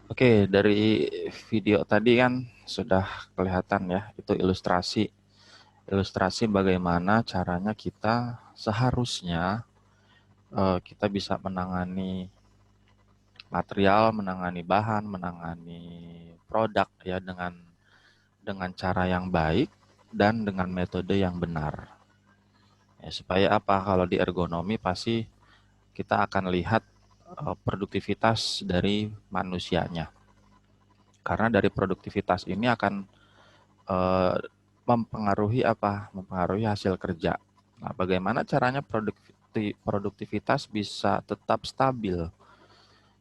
Oke, dari video tadi kan sudah kelihatan ya, itu ilustrasi. Ilustrasi bagaimana caranya kita seharusnya kita bisa menangani material, menangani bahan, menangani produk ya dengan cara yang baik dan dengan metode yang benar. Ya, supaya apa? Kalau di ergonomi pasti kita akan lihat produktivitas dari manusianya. Karena dari produktivitas ini akan eh, mempengaruhi apa? Mempengaruhi hasil kerja. Nah, bagaimana caranya produktivitas bisa tetap stabil?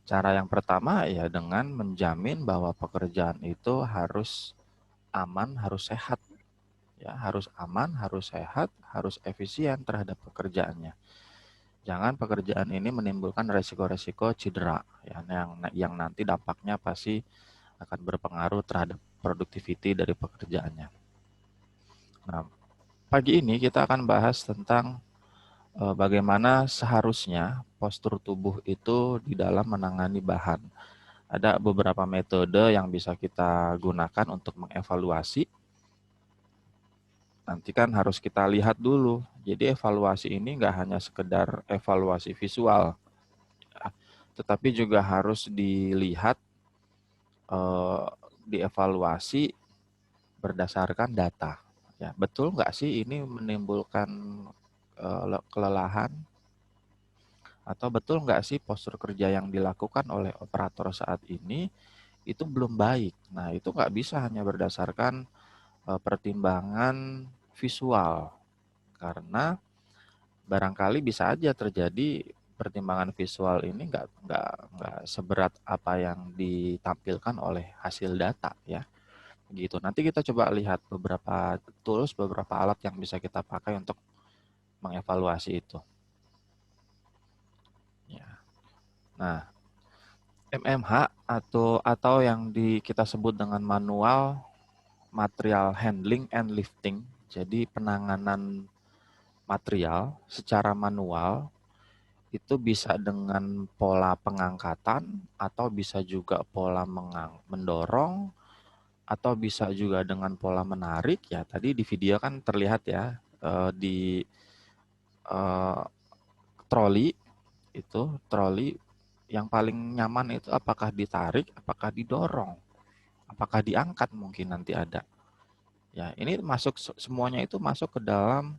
Cara yang pertama ya dengan menjamin bahwa pekerjaan itu harus aman, harus sehat. Ya, harus aman, harus sehat, harus efisien terhadap pekerjaannya. Jangan pekerjaan ini menimbulkan resiko-resiko cedera ya, yang nanti dampaknya pasti akan berpengaruh terhadap productivity dari pekerjaannya. Nah, pagi ini kita akan bahas tentang bagaimana seharusnya postur tubuh itu di dalam menangani bahan. Ada beberapa metode yang bisa kita gunakan untuk mengevaluasi. Nanti kan harus kita lihat dulu. Jadi evaluasi ini nggak hanya sekedar evaluasi visual, tetapi juga harus dilihat, eh, dievaluasi berdasarkan data. Ya, betul nggak sih ini menimbulkan kelelahan? Atau betul nggak sih postur kerja yang dilakukan oleh operator saat ini itu belum baik? Nah, itu nggak bisa hanya berdasarkan pertimbangan visual, karena barangkali bisa aja terjadi pertimbangan visual ini nggak seberat apa yang ditampilkan oleh hasil data ya gitu. Nanti kita coba lihat beberapa tools, beberapa alat yang bisa kita pakai untuk mengevaluasi itu. Ya. Nah, MMH atau yang kita sebut dengan manual material handling and lifting. Jadi penanganan material secara manual itu bisa dengan pola pengangkatan atau bisa juga pola mendorong atau bisa juga dengan pola menarik ya. Tadi di video kan terlihat ya di eh, troli itu troli yang paling nyaman itu apakah ditarik, apakah didorong, apakah diangkat mungkin nanti ada. Ya, ini masuk semuanya itu masuk ke dalam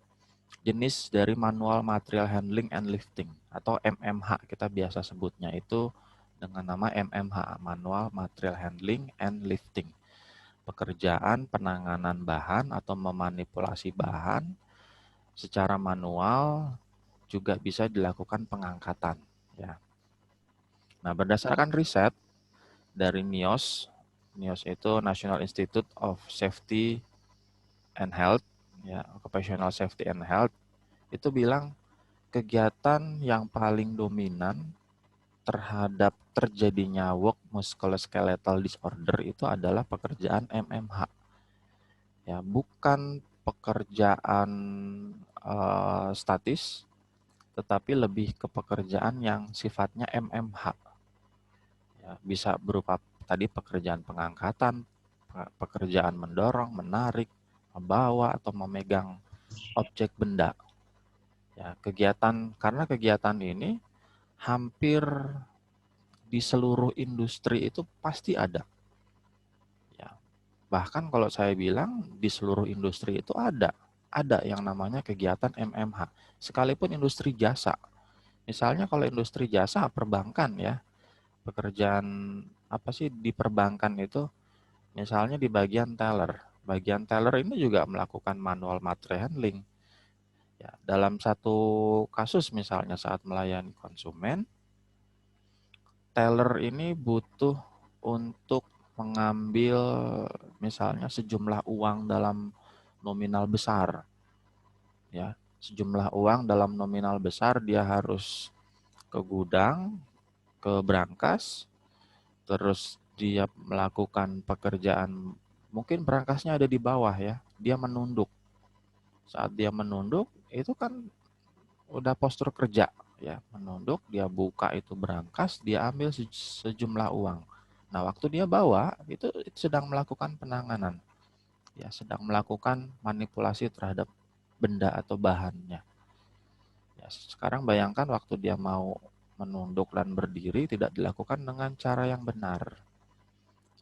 jenis dari manual material handling and lifting atau MMH kita biasa sebutnya itu dengan nama MMH, manual material handling and lifting. Pekerjaan penanganan bahan atau memanipulasi bahan secara manual juga bisa dilakukan pengangkatan ya. Nah, berdasarkan riset dari NIOSH, NIOSH itu National Institute of Safety and Health ya, Occupational Safety and Health itu bilang kegiatan yang paling dominan terhadap terjadinya work musculoskeletal disorder itu adalah pekerjaan MMH. Ya, bukan pekerjaan statis, tetapi lebih ke pekerjaan yang sifatnya MMH. Ya, bisa berupa tadi pekerjaan pengangkatan, pekerjaan mendorong, menarik, membawa atau memegang objek benda. Ya, karena kegiatan ini hampir di seluruh industri itu pasti ada. Ya, bahkan kalau saya bilang di seluruh industri itu ada yang namanya kegiatan MMH. Sekalipun industri jasa. Misalnya kalau industri jasa perbankan ya, pekerjaan apa sih di perbankan itu misalnya di bagian teller. Bagian teller ini juga melakukan manual material handling. Ya, dalam satu kasus misalnya saat melayani konsumen, teller ini butuh untuk mengambil misalnya sejumlah uang dalam nominal besar ya. Sejumlah uang dalam nominal besar dia harus ke gudang, ke brankas, terus dia melakukan pekerjaan mungkin brankasnya ada di bawah ya. Dia menunduk. Saat dia menunduk itu kan udah postur kerja ya, menunduk, dia buka itu brankas, dia ambil sejumlah uang. Nah, waktu dia bawa itu sedang melakukan penanganan, ya, sedang melakukan manipulasi terhadap benda atau bahannya. Ya, sekarang bayangkan waktu dia mau menunduk dan berdiri tidak dilakukan dengan cara yang benar.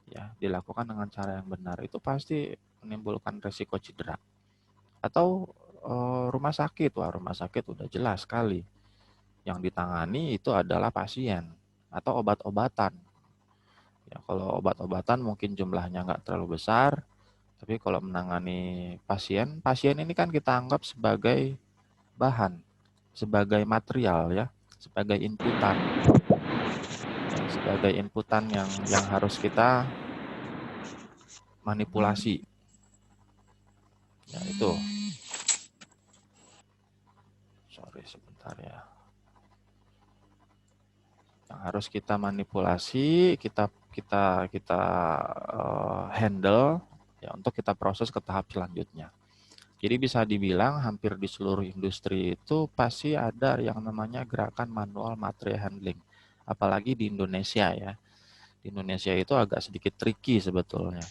Ya, dilakukan dengan cara yang benar itu pasti menimbulkan resiko cedera. Atau rumah sakit, wah rumah sakit udah jelas sekali. Yang ditangani itu adalah pasien atau obat-obatan. Ya, kalau obat-obatan mungkin jumlahnya nggak terlalu besar, tapi kalau menangani pasien, pasien ini kan kita anggap sebagai bahan, sebagai material ya, sebagai inputan, ya, sebagai inputan yang harus kita manipulasi. Ya itu, sorry sebentar ya, yang harus kita manipulasi, kita kita kita handle ya untuk kita proses ke tahap selanjutnya. Jadi bisa dibilang hampir di seluruh industri itu pasti ada yang namanya gerakan manual material handling. Apalagi di Indonesia ya. Di Indonesia itu agak sedikit tricky sebetulnya.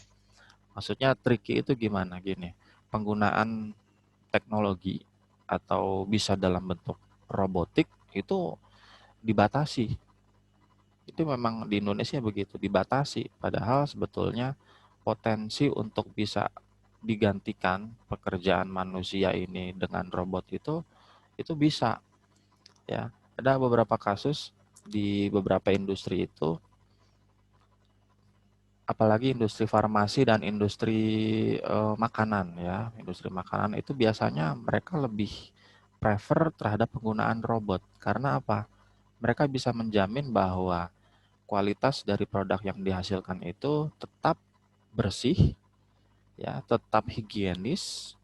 Maksudnya tricky itu gimana? Gini, penggunaan teknologi atau bisa dalam bentuk robotik itu dibatasi. Itu memang di Indonesia begitu, dibatasi. Padahal sebetulnya potensi untuk bisa digantikan pekerjaan manusia ini dengan robot itu bisa ya. Ada beberapa kasus di beberapa industri itu, apalagi industri farmasi dan industri makanan ya. Industri makanan itu biasanya mereka lebih prefer terhadap penggunaan robot. Karena apa? Mereka bisa menjamin bahwa kualitas dari produk yang dihasilkan itu tetap bersih, ya, tetap higienis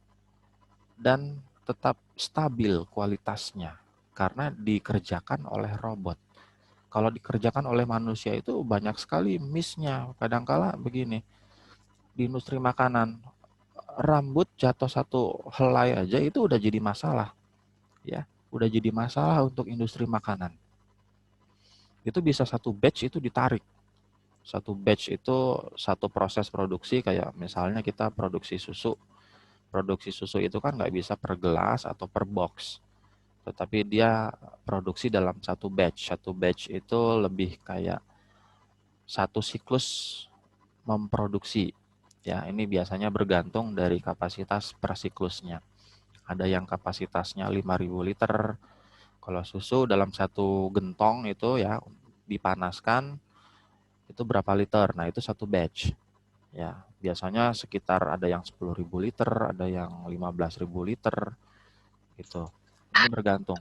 dan tetap stabil kualitasnya karena dikerjakan oleh robot. Kalau dikerjakan oleh manusia itu banyak sekali miss-nya. Kadangkala begini, di industri makanan, rambut jatuh satu helai aja itu udah jadi masalah, ya. Udah jadi masalah untuk industri makanan. Itu bisa satu batch itu ditarik. Satu batch itu satu proses produksi kayak misalnya kita produksi susu. Produksi susu itu kan nggak bisa per gelas atau per box. Tetapi dia produksi dalam satu batch. Satu batch itu lebih kayak satu siklus memproduksi. Ya, ini biasanya bergantung dari kapasitas per siklusnya. Ada yang kapasitasnya 5.000 liter. Kalau susu dalam satu gentong itu ya dipanaskan itu berapa liter. Nah, itu satu batch. Ya, biasanya sekitar ada yang 10.000 liter, ada yang 15.000 liter gitu. Ini bergantung.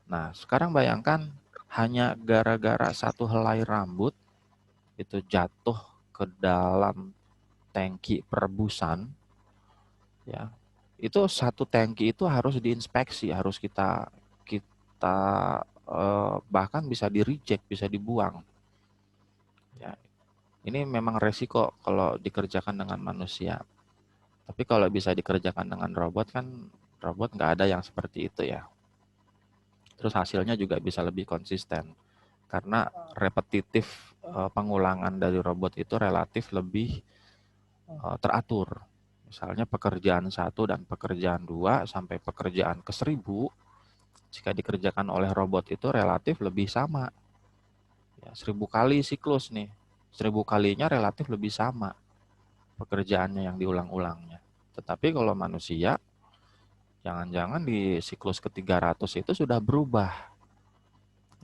Nah, sekarang bayangkan hanya gara-gara satu helai rambut itu jatuh ke dalam tangki perebusan, ya. Itu satu tangki itu harus diinspeksi, harus kita bahkan bisa di-reject, bisa dibuang. Ya, ini memang resiko kalau dikerjakan dengan manusia. Tapi kalau bisa dikerjakan dengan robot kan robot nggak ada yang seperti itu ya. Terus hasilnya juga bisa lebih konsisten. Karena repetitif pengulangan dari robot itu relatif lebih teratur. Misalnya pekerjaan 1 dan pekerjaan 2 sampai pekerjaan ke 1000 jika dikerjakan oleh robot itu relatif lebih sama. Ya, 1000 kali siklus nih. 1000 kalinya relatif lebih sama pekerjaannya yang diulang-ulangnya. Tetapi kalau manusia, jangan-jangan di siklus ke 300 itu sudah berubah.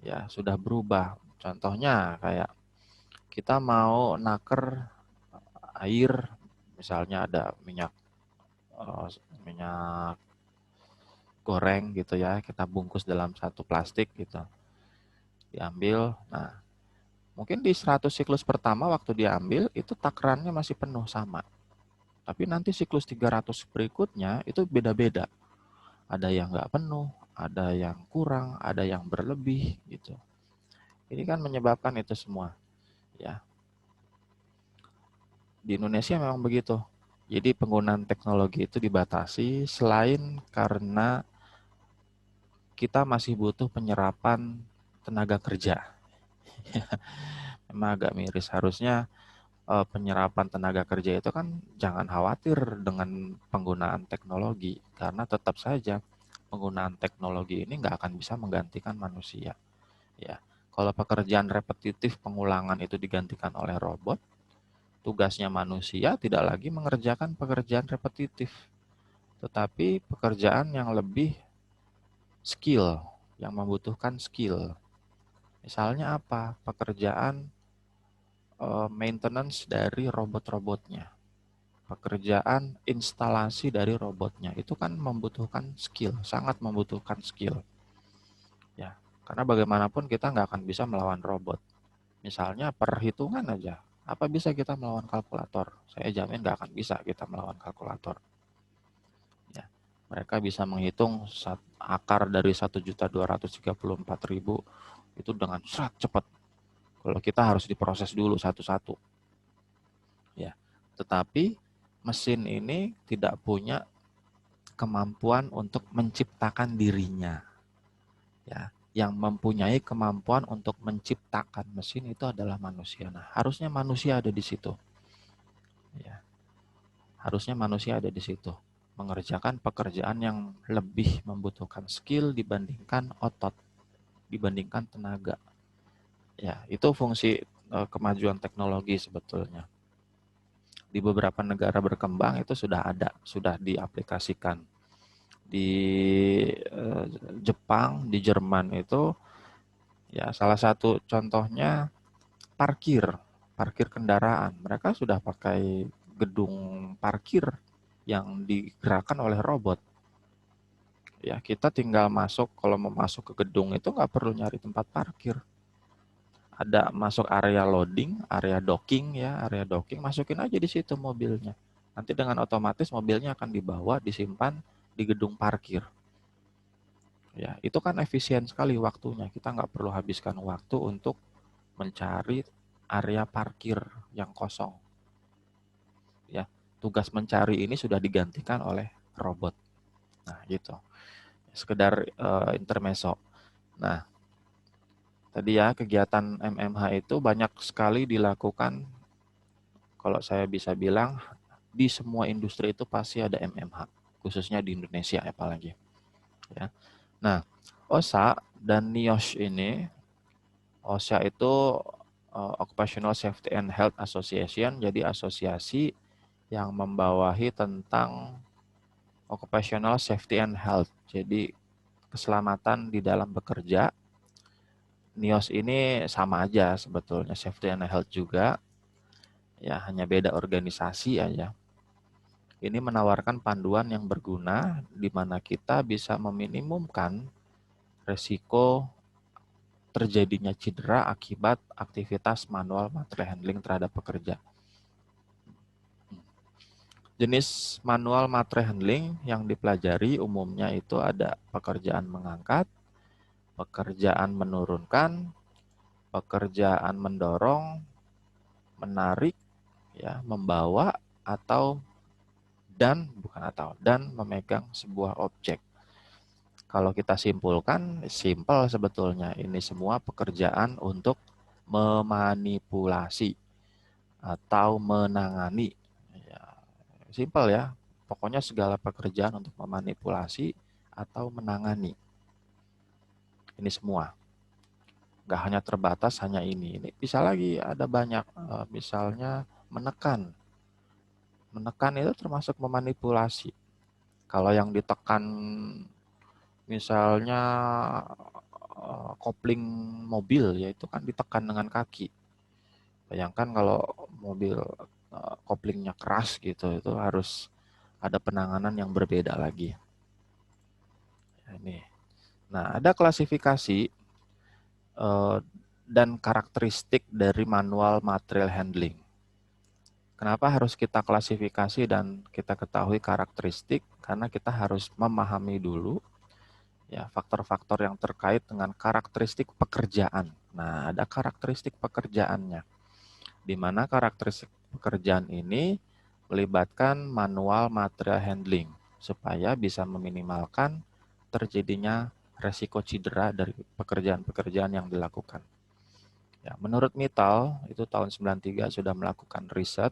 Ya, sudah berubah. Contohnya kayak kita mau naker air, misalnya ada minyak goreng gitu ya, kita bungkus dalam satu plastik gitu, diambil. Nah, mungkin di 100 siklus pertama waktu diambil itu takarannya masih penuh sama. Tapi nanti siklus 300 berikutnya itu beda-beda. Ada yang nggak penuh, ada yang kurang, ada yang berlebih gitu. Ini kan menyebabkan itu semua, ya. Di Indonesia memang begitu. Jadi penggunaan teknologi itu dibatasi selain karena kita masih butuh penyerapan tenaga kerja. Emang agak miris. Harusnya penyerapan tenaga kerja itu kan jangan khawatir dengan penggunaan teknologi, karena tetap saja penggunaan teknologi ini nggak akan bisa menggantikan manusia. Ya, kalau pekerjaan repetitif pengulangan itu digantikan oleh robot, tugasnya manusia tidak lagi mengerjakan pekerjaan repetitif, tetapi pekerjaan yang lebih skill, yang membutuhkan skill. Misalnya apa? Pekerjaan maintenance dari robot-robotnya. Pekerjaan instalasi dari robotnya. Itu kan membutuhkan skill, sangat membutuhkan skill. Ya, karena bagaimanapun kita nggak akan bisa melawan robot. Misalnya perhitungan aja. Apa bisa kita melawan kalkulator? Saya jamin nggak akan bisa kita melawan kalkulator. Ya, mereka bisa menghitung akar dari 1.234.000 itu dengan sangat cepat. Kalau kita harus diproses dulu satu-satu. Ya, tetapi mesin ini tidak punya kemampuan untuk menciptakan dirinya. Ya, yang mempunyai kemampuan untuk menciptakan mesin itu adalah manusia. Nah, harusnya manusia ada di situ. Ya, harusnya manusia ada di situ, mengerjakan pekerjaan yang lebih membutuhkan skill dibandingkan otot, dibandingkan tenaga. Ya, itu fungsi kemajuan teknologi sebetulnya. Di beberapa negara berkembang itu sudah ada, sudah diaplikasikan. Di Jepang, di Jerman itu ya salah satu contohnya parkir, parkir kendaraan. Mereka sudah pakai gedung parkir yang digerakkan oleh robot. Ya, kita tinggal masuk, kalau mau masuk ke gedung itu nggak perlu nyari tempat parkir. Ada masuk area loading, area docking ya, area docking, masukin aja di situ mobilnya. Nanti dengan otomatis mobilnya akan dibawa, disimpan di gedung parkir. Ya, itu kan efisien sekali waktunya. Kita nggak perlu habiskan waktu untuk mencari area parkir yang kosong. Ya, tugas mencari ini sudah digantikan oleh robot. Nah, gitu. Sekedar intermezzo. Nah, tadi ya kegiatan MMH itu banyak sekali dilakukan, kalau saya bisa bilang di semua industri itu pasti ada MMH, khususnya di Indonesia apalagi. Ya. Nah, OSA dan NIOSH ini, OSA itu Occupational Safety and Health Association, jadi asosiasi yang membawahi tentang occupational safety and health. Jadi keselamatan di dalam bekerja. NIOS ini sama aja sebetulnya, safety and health juga, ya hanya beda organisasi aja. Ini menawarkan panduan yang berguna di mana kita bisa meminimumkan resiko terjadinya cedera akibat aktivitas manual material handling terhadap pekerja. Jenis manual material handling yang dipelajari umumnya itu ada pekerjaan mengangkat, pekerjaan menurunkan, pekerjaan mendorong, menarik, ya, membawa atau dan memegang sebuah objek. Kalau kita simpulkan, simpel sebetulnya. Ini semua pekerjaan untuk memanipulasi atau menangani. Ya, simpel ya. Pokoknya segala pekerjaan untuk memanipulasi atau menangani. Ini semua. Nggak hanya terbatas hanya ini. Ini bisa lagi ada banyak. Misalnya menekan. Menekan itu termasuk memanipulasi. Kalau yang ditekan misalnya kopling mobil, yaitu kan ditekan dengan kaki. Bayangkan kalau mobil koplingnya keras gitu, itu harus ada penanganan yang berbeda lagi. Ini. Nah, ada klasifikasi dan karakteristik dari manual material handling. Kenapa harus kita klasifikasi dan kita ketahui karakteristik? Karena kita harus memahami dulu ya faktor-faktor yang terkait dengan karakteristik pekerjaan. Nah, ada karakteristik pekerjaannya, di mana karakteristik pekerjaan ini melibatkan manual material handling supaya bisa meminimalkan terjadinya resiko cedera dari pekerjaan-pekerjaan yang dilakukan. Ya, menurut Mittal, itu tahun 93 sudah melakukan riset,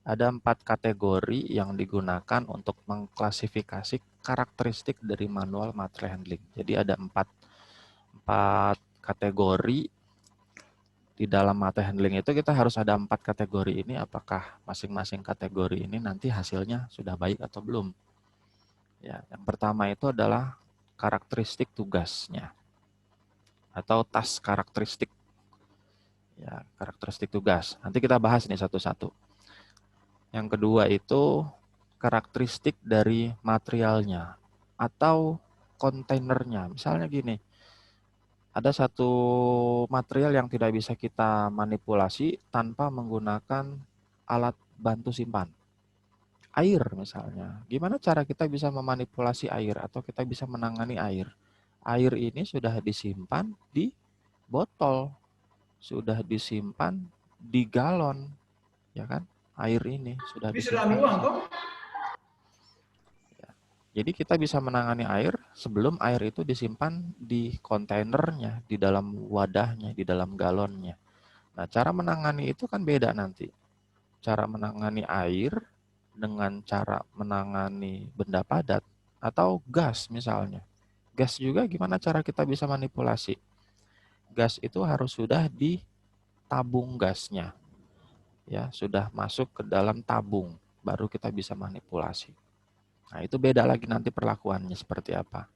ada 4 kategori yang digunakan untuk mengklasifikasi karakteristik dari manual material handling. Jadi ada 4 kategori di dalam material handling itu kita harus ada 4 kategori ini, apakah masing-masing kategori ini nanti hasilnya sudah baik atau belum. Ya, yang pertama itu adalah karakteristik tugasnya atau task karakteristik. Ya, karakteristik tugas. Nanti kita bahas nih satu-satu. Yang kedua itu karakteristik dari materialnya atau kontainernya. Misalnya gini, ada satu material yang tidak bisa kita manipulasi tanpa menggunakan alat bantu simpan. Air misalnya. Gimana cara kita bisa memanipulasi air atau kita bisa menangani air? Air ini sudah disimpan di botol, sudah disimpan di galon, ya kan? Air ini sudah disimpan di situ. Ya. Jadi kita bisa menangani air sebelum air itu disimpan di kontainernya, di dalam wadahnya, di dalam galonnya. Nah, cara menangani itu kan beda nanti. Cara menangani air dengan cara menangani benda padat atau gas misalnya. Gas juga gimana cara kita bisa manipulasi? Gas itu harus sudah di tabung gasnya. Ya, sudah masuk ke dalam tabung, baru kita bisa manipulasi. Nah, itu beda lagi nanti perlakuannya seperti apa.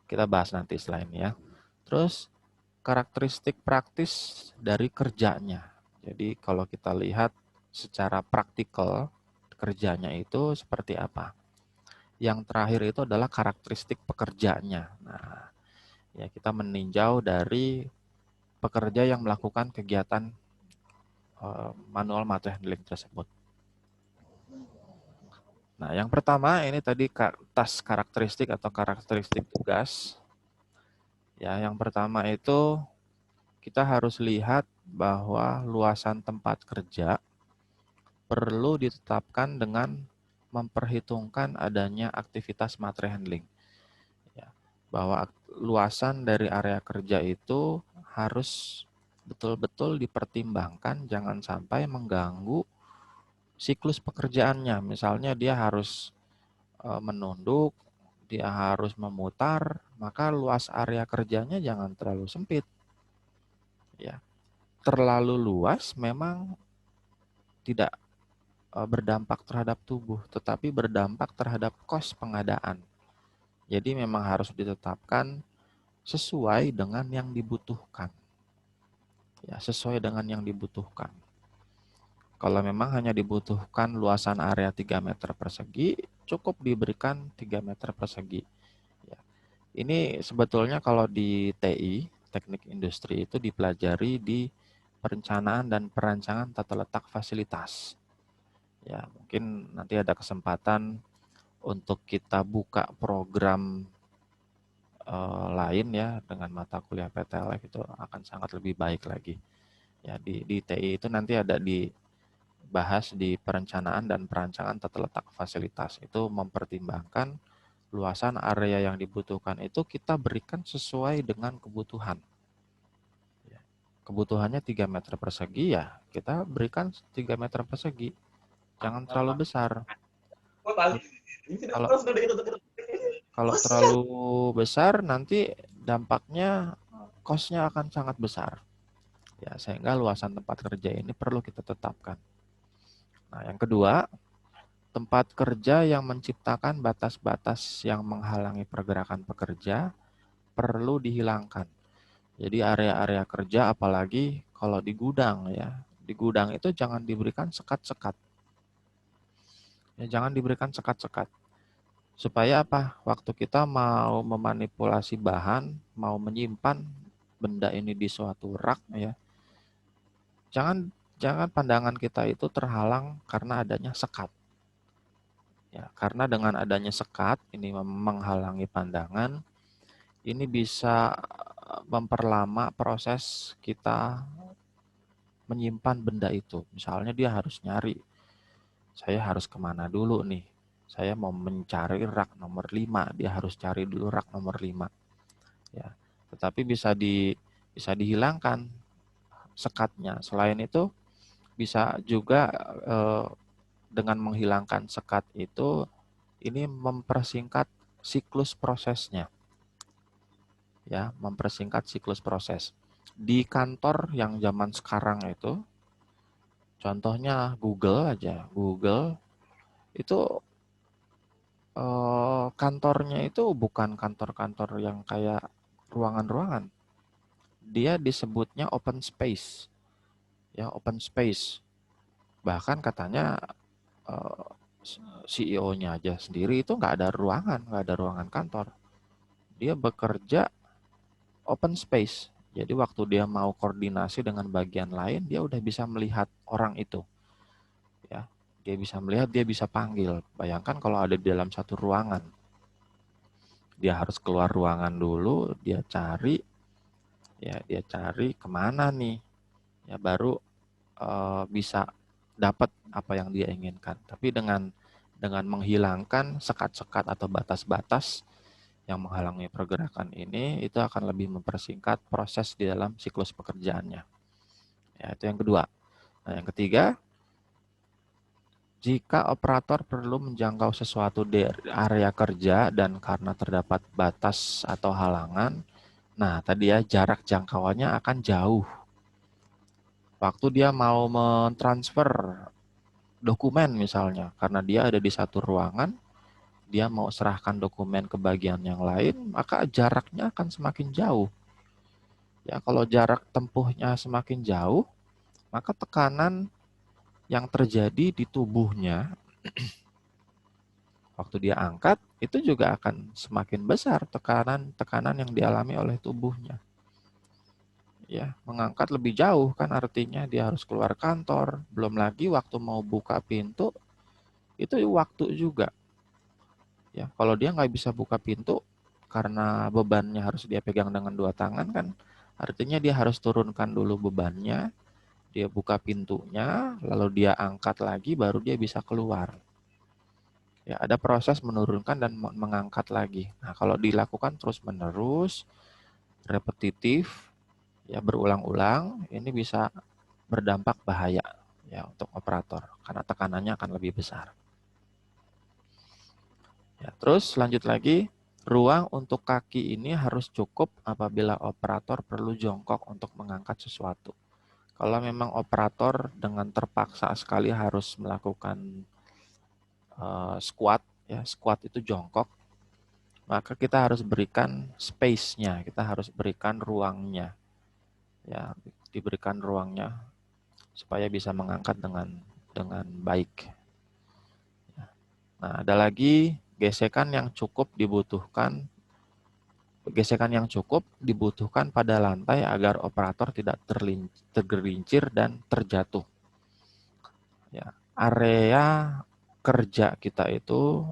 Kita bahas nanti setelah ini ya. Terus karakteristik praktis dari kerjanya. Jadi kalau kita lihat secara praktikal kerjanya itu seperti apa. Yang terakhir itu adalah karakteristik pekerjanya. Nah, ya kita meninjau dari pekerja yang melakukan kegiatan manual material handling tersebut. Nah, yang pertama ini tadi tas karakteristik atau karakteristik tugas. Ya, yang pertama itu kita harus lihat bahwa luasan tempat kerja perlu ditetapkan dengan memperhitungkan adanya aktivitas material handling. Ya, bahwa luasan dari area kerja itu harus betul-betul dipertimbangkan, jangan sampai mengganggu siklus pekerjaannya. Misalnya dia harus menunduk, dia harus memutar, maka luas area kerjanya jangan terlalu sempit. Ya, terlalu luas memang tidak berdampak terhadap tubuh, tetapi berdampak terhadap kos pengadaan. Jadi memang harus ditetapkan sesuai dengan yang dibutuhkan. Ya, sesuai dengan yang dibutuhkan. Kalau memang hanya dibutuhkan luasan area 3 meter persegi, cukup diberikan 3 meter persegi. Ya. Ini sebetulnya kalau di TI, teknik industri itu dipelajari di perencanaan dan perancangan tata letak fasilitas. Ya, mungkin nanti ada kesempatan untuk kita buka program lain ya dengan mata kuliah PTLF itu akan sangat lebih baik lagi. Ya, di TI itu nanti ada dibahas di perencanaan dan perancangan tata letak fasilitas. Itu mempertimbangkan luasan area yang dibutuhkan itu kita berikan sesuai dengan kebutuhan. Ya, kebutuhannya 3 meter persegi ya kita berikan 3 meter persegi. Jangan terlalu besar. Kalau kalau terlalu besar nanti dampaknya cost-nya akan sangat besar. Ya, sehingga luasan tempat kerja ini perlu kita tetapkan. Nah, yang kedua, tempat kerja yang menciptakan batas-batas yang menghalangi pergerakan pekerja perlu dihilangkan. Jadi area-area kerja apalagi kalau di gudang ya. Di gudang itu jangan diberikan sekat-sekat. Ya, jangan diberikan sekat-sekat. Supaya apa? Waktu kita mau memanipulasi bahan, mau menyimpan benda ini di suatu rak ya. Jangan pandangan kita itu terhalang karena adanya sekat. Ya, karena dengan adanya sekat ini menghalangi pandangan, ini bisa memperlama proses kita menyimpan benda itu. Misalnya dia harus nyari, saya harus kemana dulu nih? Saya mau mencari rak nomor 5, dia harus cari dulu rak nomor 5. Ya, tetapi bisa dihilangkan sekatnya. Selain itu bisa juga dengan menghilangkan sekat itu, ini mempersingkat siklus prosesnya, ya, mempersingkat siklus proses. Di kantor yang zaman sekarang itu, contohnya Google aja, Google itu kantornya itu bukan kantor-kantor yang kayak ruangan-ruangan. Dia disebutnya open space, ya, open space. Bahkan katanya eh, CEO-nya aja sendiri itu nggak ada ruangan kantor. Dia bekerja open space. Jadi waktu dia mau koordinasi dengan bagian lain, dia udah bisa melihat orang itu. Ya, dia bisa melihat, dia bisa panggil. Bayangkan kalau ada di dalam satu ruangan, dia harus keluar ruangan dulu, dia cari kemana nih, ya baru bisa dapat apa yang dia inginkan. Tapi dengan menghilangkan sekat-sekat atau batas-batas yang menghalangi pergerakan ini, itu akan lebih mempersingkat proses di dalam siklus pekerjaannya. Ya, itu yang kedua. Nah, yang ketiga, jika operator perlu menjangkau sesuatu di area kerja dan karena terdapat batas atau halangan, nah tadi ya jarak jangkauannya akan jauh. Waktu dia mau mentransfer dokumen misalnya, karena dia ada di satu ruangan, dia mau serahkan dokumen ke bagian yang lain, maka jaraknya akan semakin jauh. Ya, kalau jarak tempuhnya semakin jauh, maka tekanan yang terjadi di tubuhnya waktu dia angkat itu juga akan semakin besar tekanan yang dialami oleh tubuhnya. Ya, mengangkat lebih jauh kan artinya dia harus keluar kantor, belum lagi waktu mau buka pintu itu waktu juga. Ya, kalau dia nggak bisa buka pintu karena bebannya harus dia pegang dengan dua tangan kan, artinya dia harus turunkan dulu bebannya, dia buka pintunya, lalu dia angkat lagi, baru dia bisa keluar. Ya, ada proses menurunkan dan mengangkat lagi. Nah, kalau dilakukan terus-menerus, repetitif, ya berulang-ulang, ini bisa berdampak bahaya ya untuk operator karena tekanannya akan lebih besar. Ya, terus lanjut lagi, ruang untuk kaki ini harus cukup apabila operator perlu jongkok untuk mengangkat sesuatu. Kalau memang operator dengan terpaksa sekali harus melakukan squat, ya squat itu jongkok, maka kita harus berikan space-nya, kita harus berikan ruangnya, ya diberikan ruangnya supaya bisa mengangkat dengan baik. Nah, ada lagi gesekan yang cukup dibutuhkan pada lantai agar operator tidak tergelincir dan terjatuh. Ya, area kerja kita itu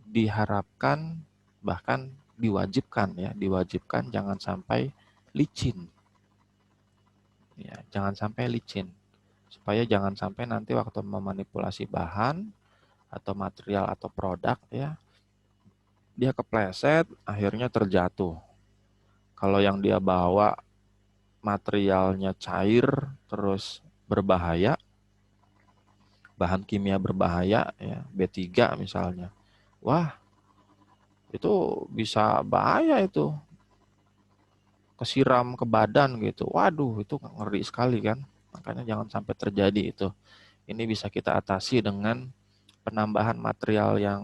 diharapkan bahkan diwajibkan jangan sampai licin. Ya, jangan sampai licin. Supaya jangan sampai nanti waktu memanipulasi bahan atau material atau produk ya, dia kepleset akhirnya terjatuh. Kalau yang dia bawa materialnya cair terus berbahaya, bahan kimia berbahaya ya, B3 misalnya. Wah, itu bisa bahaya itu. Kesiram ke badan gitu. Waduh, itu ngeri sekali kan. Makanya jangan sampai terjadi itu. Ini bisa kita atasi dengan penambahan material yang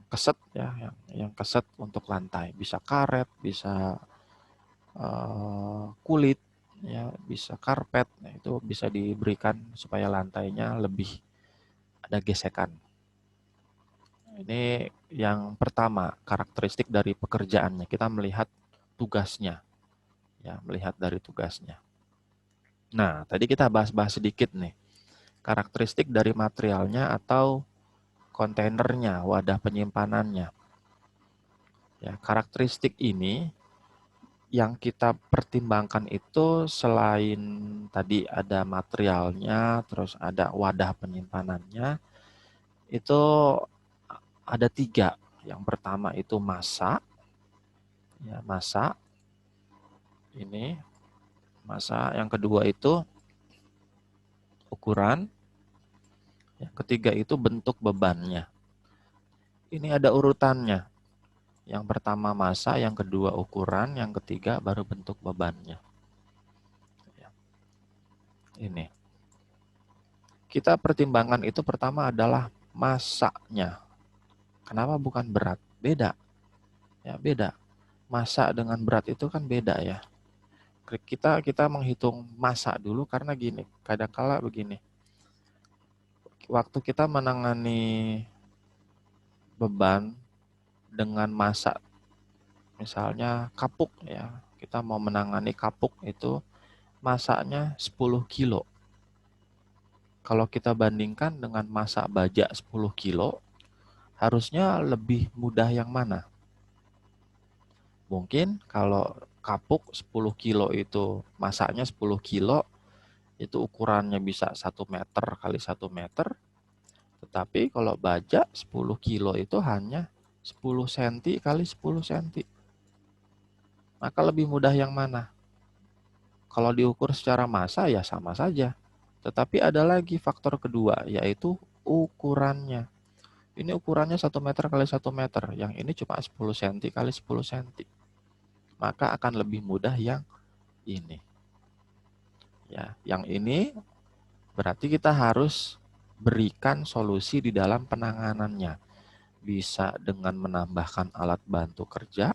keset ya, yang keset untuk lantai. Bisa karet, bisa kulit, ya, bisa karpet. Nah, itu bisa diberikan supaya lantainya lebih ada gesekan. Ini yang pertama, karakteristik dari pekerjaannya. Kita melihat tugasnya, ya, melihat dari tugasnya. Nah, tadi kita bahas-bahas sedikit nih, karakteristik dari materialnya atau kontainernya, wadah penyimpanannya. Ya, karakteristik ini yang kita pertimbangkan itu selain tadi ada materialnya, terus ada wadah penyimpanannya, itu ada 3. Yang pertama itu massa, ya massa ini. Massa. Yang kedua itu ukuran. Yang ketiga itu bentuk bebannya. Ini ada urutannya. Yang pertama massa, yang kedua ukuran, yang ketiga baru bentuk bebannya. Ini. Kita pertimbangkan itu pertama adalah massanya. Kenapa bukan berat? Beda. Ya, beda. Massa dengan berat itu kan beda ya. Kita menghitung massa dulu karena gini, kadangkala begini. Waktu kita menangani beban dengan massa, misalnya kapuk ya, kita mau menangani kapuk itu massanya 10 kilo. Kalau kita bandingkan dengan massa baja 10 kilo, harusnya lebih mudah yang mana? Mungkin kalau kapuk 10 kilo itu massanya 10 kilo, itu ukurannya bisa 1 meter kali 1 meter, tetapi kalau baja 10 kilo itu hanya 10 cm kali 10 cm. Maka lebih mudah yang mana? Kalau diukur secara massa ya sama saja. Tetapi ada lagi faktor kedua, yaitu ukurannya. Ini ukurannya 1 meter kali 1 meter, yang ini cuma 10 cm kali 10 cm. Maka akan lebih mudah yang ini. Ya, yang ini berarti kita harus berikan solusi di dalam penanganannya. Bisa dengan menambahkan alat bantu kerja,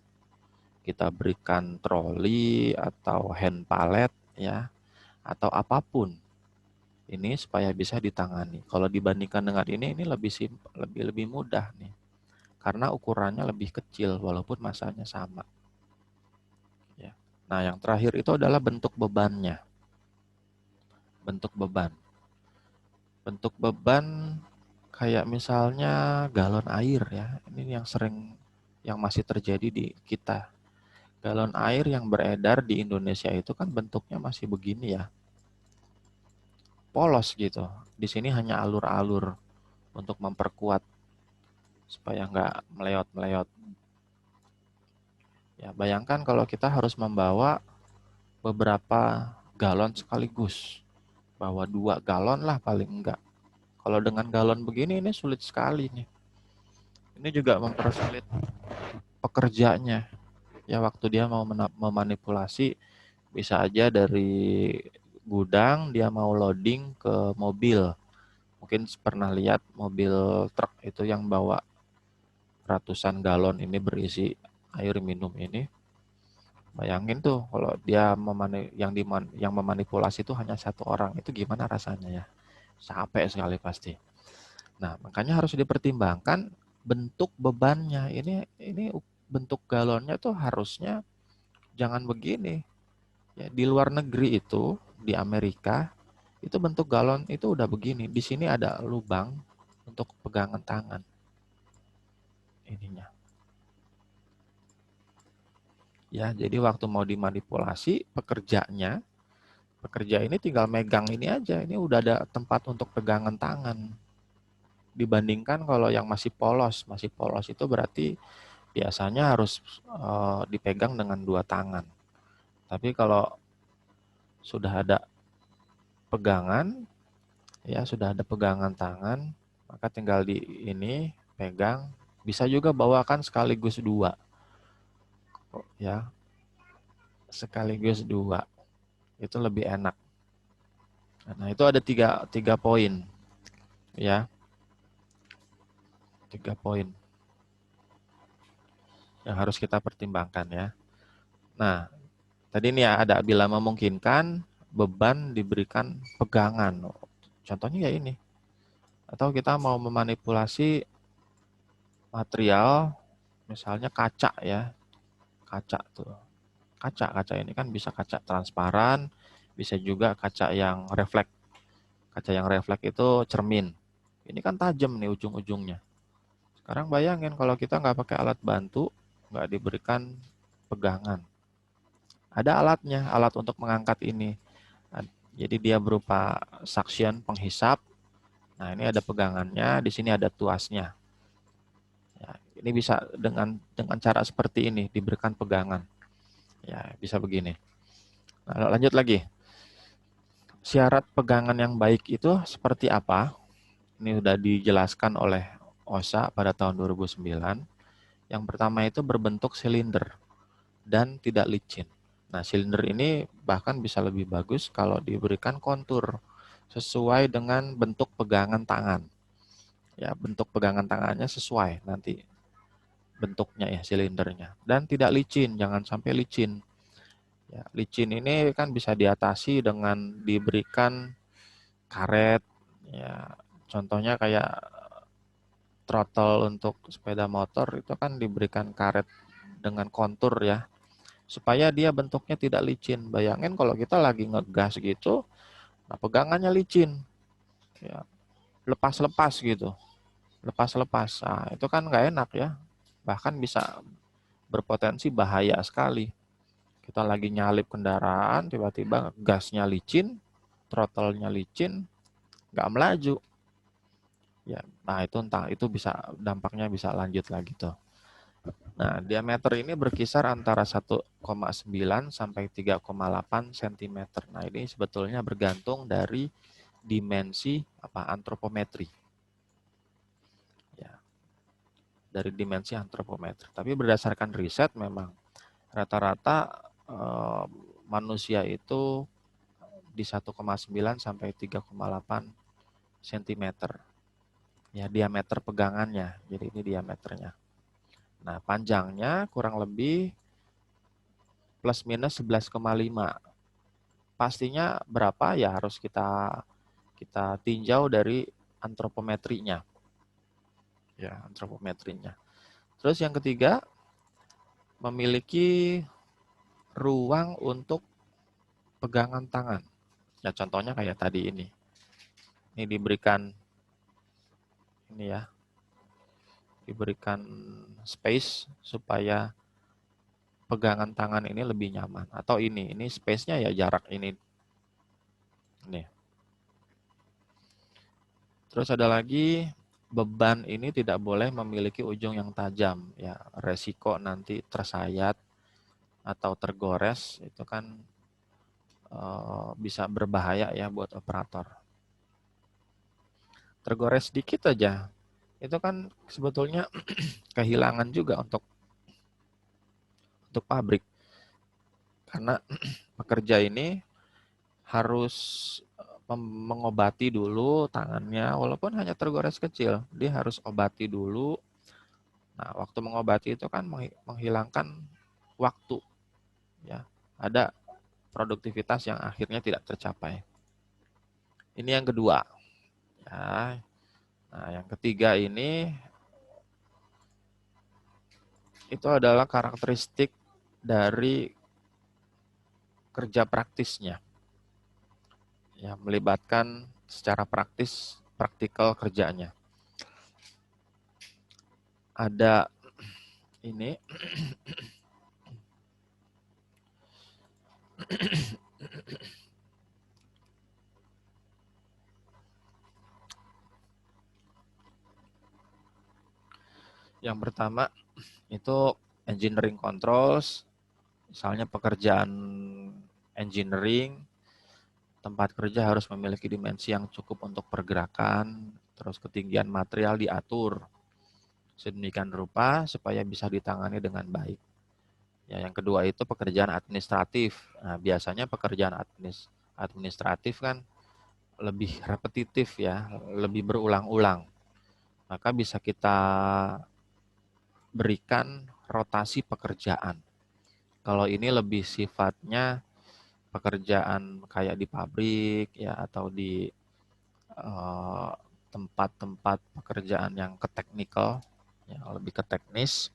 kita berikan troli atau hand pallet ya, atau apapun. Ini supaya bisa ditangani. Kalau dibandingkan dengan ini lebih simpel, lebih mudah nih. Karena ukurannya lebih kecil walaupun massanya sama. Ya. Nah, yang terakhir itu adalah bentuk bebannya. Bentuk beban. Bentuk beban kayak misalnya galon air ya. Ini yang masih terjadi di kita. Galon air yang beredar di Indonesia itu kan bentuknya masih begini ya. Polos gitu. Di sini hanya alur-alur untuk memperkuat supaya nggak meleot-meleot. Ya, bayangkan kalau kita harus membawa beberapa galon sekaligus. Bawa 2 galon lah paling enggak. Kalau dengan galon begini ini sulit sekali nih. Ini juga mempersulit pekerjanya. Ya, waktu dia mau memanipulasi, bisa aja dari gudang dia mau loading ke mobil. Mungkin pernah lihat mobil truk itu yang bawa ratusan galon ini berisi air minum ini. Bayangin tuh kalau dia yang memanipulasi itu hanya 1 orang, itu gimana rasanya ya? Capek sekali pasti. Nah, makanya harus dipertimbangkan bentuk bebannya. Ini bentuk galonnya tuh harusnya jangan begini. Ya, di luar negeri itu, di Amerika, itu bentuk galon itu udah begini. Di sini ada lubang untuk pegangan tangan. Ininya. Ya, jadi waktu mau dimanipulasi, pekerja ini tinggal megang ini aja. Ini udah ada tempat untuk pegangan tangan. Dibandingkan kalau yang masih polos itu berarti biasanya harus dipegang dengan 2 tangan. Tapi kalau sudah ada pegangan, ya sudah ada pegangan tangan, maka tinggal di ini pegang. Bisa juga bawakan sekaligus 2, ya sekaligus 2 itu lebih enak. Nah, itu ada tiga poin, ya 3 poin yang harus kita pertimbangkan ya. Nah, tadi ini ya ada bila memungkinkan beban diberikan pegangan. Contohnya ya ini. Atau kita mau memanipulasi material, misalnya kaca ya. Kaca tuh. Kaca ini kan bisa kaca transparan, bisa juga kaca yang refleks. Kaca yang refleks itu cermin. Ini kan tajam nih ujung-ujungnya. Sekarang bayangin kalau kita nggak pakai alat bantu, nggak diberikan pegangan. Ada alatnya, alat untuk mengangkat ini. Jadi dia berupa suction, penghisap. Nah, ini ada pegangannya, di sini ada tuasnya. Ya, ini bisa dengan cara seperti ini diberikan pegangan. Ya, bisa begini. Nah, lanjut lagi. Syarat pegangan yang baik itu seperti apa? Ini sudah dijelaskan oleh OSHA pada tahun 2009. Yang pertama itu berbentuk silinder dan tidak licin. Nah, silinder ini bahkan bisa lebih bagus kalau diberikan kontur sesuai dengan bentuk pegangan tangan. Ya, bentuk pegangan tangannya sesuai nanti bentuknya ya silindernya. Dan tidak licin, jangan sampai licin. Ya, licin ini kan bisa diatasi dengan diberikan karet. Ya, contohnya kayak throttle untuk sepeda motor itu kan diberikan karet dengan kontur ya, supaya dia bentuknya tidak licin. Bayangin kalau kita lagi ngegas gitu, nah pegangannya licin, ya, lepas-lepas gitu, lepas-lepas. Nah, itu kan nggak enak ya, bahkan bisa berpotensi bahaya sekali. Kita lagi nyalip kendaraan, tiba-tiba gasnya licin, throttle-nya licin, nggak melaju. Ya, nah itu entah itu bisa dampaknya bisa lanjut lagi tuh. Nah, diameter ini berkisar antara 1,9 sampai 3,8 cm. Nah, ini sebetulnya bergantung dari dimensi antropometri. Ya, dari dimensi antropometri. Tapi berdasarkan riset memang rata-rata manusia itu di 1,9 sampai 3,8 cm. Ya, diameter pegangannya. Jadi ini diameternya. Nah, panjangnya kurang lebih plus minus 11,5. Pastinya berapa ya harus kita tinjau dari antropometrinya. Ya, antropometrinya. Terus yang ketiga, memiliki ruang untuk pegangan tangan. Ya, contohnya kayak tadi ini. Ini diberikan ini ya, diberikan space supaya pegangan tangan ini lebih nyaman. Atau ini space-nya ya jarak ini. Nih. Terus ada lagi beban ini tidak boleh memiliki ujung yang tajam ya, resiko nanti tersayat atau tergores itu kan bisa berbahaya ya buat operator. Tergores sedikit aja itu kan sebetulnya kehilangan juga untuk pabrik, karena pekerja ini harus mengobati dulu tangannya walaupun hanya tergores kecil, dia harus obati dulu. Nah, waktu mengobati itu kan menghilangkan waktu ya. Ada produktivitas yang akhirnya tidak tercapai. Ini yang kedua. Ya. Nah, yang ketiga ini itu adalah karakteristik dari kerja praktisnya. Ya, melibatkan secara praktikal kerjanya. Ada ini yang pertama itu engineering controls, misalnya pekerjaan engineering, tempat kerja harus memiliki dimensi yang cukup untuk pergerakan, terus ketinggian material diatur sedemikian rupa supaya bisa ditangani dengan baik. Ya, yang kedua itu pekerjaan administratif. Nah, biasanya pekerjaan administratif kan lebih repetitif ya, lebih berulang-ulang. Maka bisa kita berikan rotasi pekerjaan. Kalau ini lebih sifatnya pekerjaan kayak di pabrik ya atau di tempat-tempat pekerjaan yang ke teknikal, yang lebih ke teknis,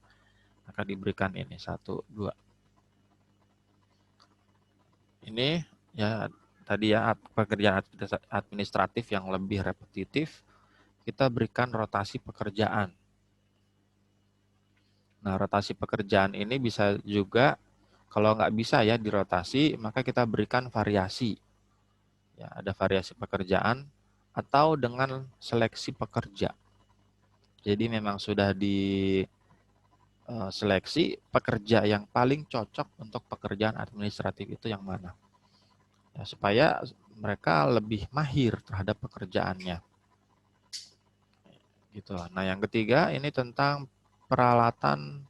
maka diberikan ini 1, 2. Ini ya tadi ya pekerjaan administratif yang lebih repetitif, kita berikan rotasi pekerjaan. Nah, rotasi pekerjaan ini bisa juga kalau nggak bisa ya dirotasi, maka kita berikan variasi. Ya, ada variasi pekerjaan atau dengan seleksi pekerja. Jadi memang sudah diseleksi pekerja yang paling cocok untuk pekerjaan administratif itu yang mana. ya, supaya mereka lebih mahir terhadap pekerjaannya. Gitu. Nah, yang ketiga ini tentang peralatan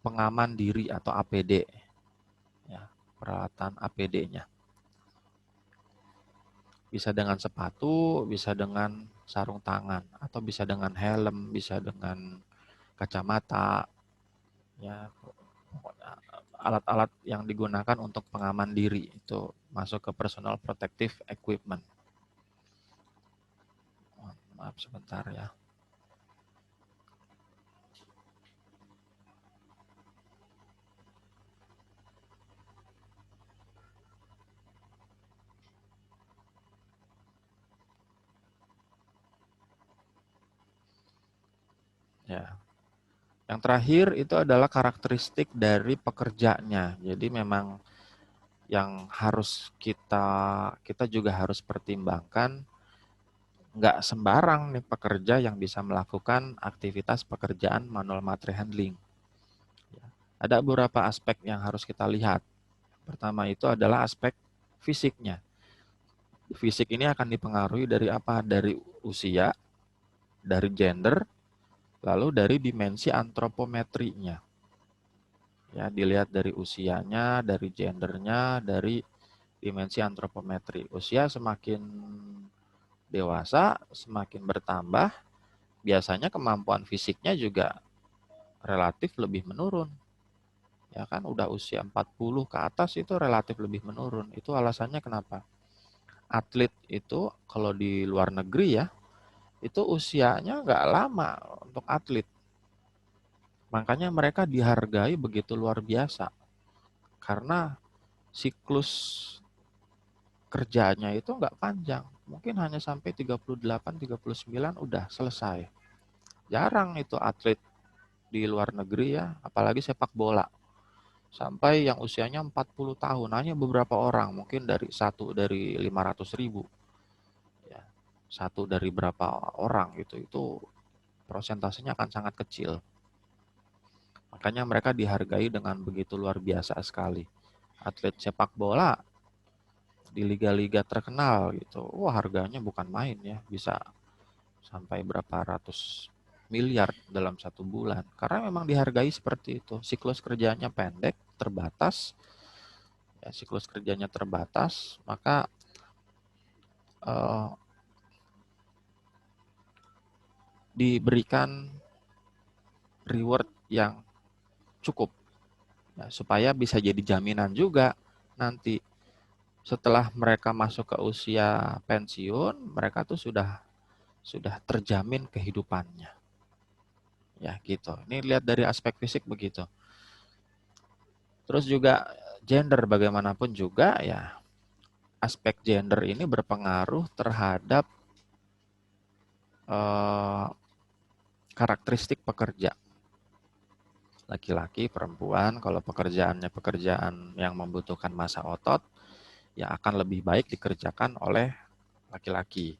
pengaman diri atau APD. Ya, peralatan APD-nya. Bisa dengan sepatu, bisa dengan sarung tangan, atau bisa dengan helm, bisa dengan kacamata. Ya, alat-alat yang digunakan untuk pengaman diri itu masuk ke personal protective equipment. Maaf sebentar ya. Ya. Yang terakhir itu adalah karakteristik dari pekerjanya. Jadi memang yang harus kita juga harus pertimbangkan, nggak sembarang nih pekerja yang bisa melakukan aktivitas pekerjaan manual material handling. Ada beberapa aspek yang harus kita lihat. Pertama itu adalah aspek fisiknya. Fisik ini akan dipengaruhi dari apa? Dari usia, dari gender, lalu dari dimensi antropometrinya. Ya, dilihat dari usianya, dari gendernya, dari dimensi antropometri. Usia semakin dewasa, semakin bertambah, biasanya kemampuan fisiknya juga relatif lebih menurun. Ya kan, udah usia 40 ke atas itu relatif lebih menurun. Itu alasannya kenapa? Atlet itu kalau di luar negeri ya, itu usianya nggak lama untuk atlet. Makanya mereka dihargai begitu luar biasa. Karena siklus kerjanya itu nggak panjang. Mungkin hanya sampai 38-39 udah selesai. Jarang itu atlet di luar negeri ya, apalagi sepak bola. Sampai yang usianya 40 tahun, hanya beberapa orang, mungkin dari 500.000. Ya, satu dari berapa orang gitu, itu prosentasenya akan sangat kecil. Makanya mereka dihargai dengan begitu luar biasa sekali. Atlet sepak bola di liga-liga terkenal gitu, wah harganya bukan main ya, bisa sampai berapa ratus miliar dalam 1 bulan. Karena memang dihargai seperti itu. Siklus kerjanya pendek, terbatas, ya, siklus kerjanya terbatas, maka eh, diberikan reward yang cukup, ya, supaya bisa jadi jaminan juga nanti setelah mereka masuk ke usia pensiun, mereka tuh sudah terjamin kehidupannya. Ya gitu. Ini lihat dari aspek fisik begitu. Terus juga gender bagaimanapun juga ya, aspek gender ini berpengaruh terhadap eh, karakteristik pekerja. Laki-laki, perempuan, kalau pekerjaannya pekerjaan yang membutuhkan massa otot, ya akan lebih baik dikerjakan oleh laki-laki.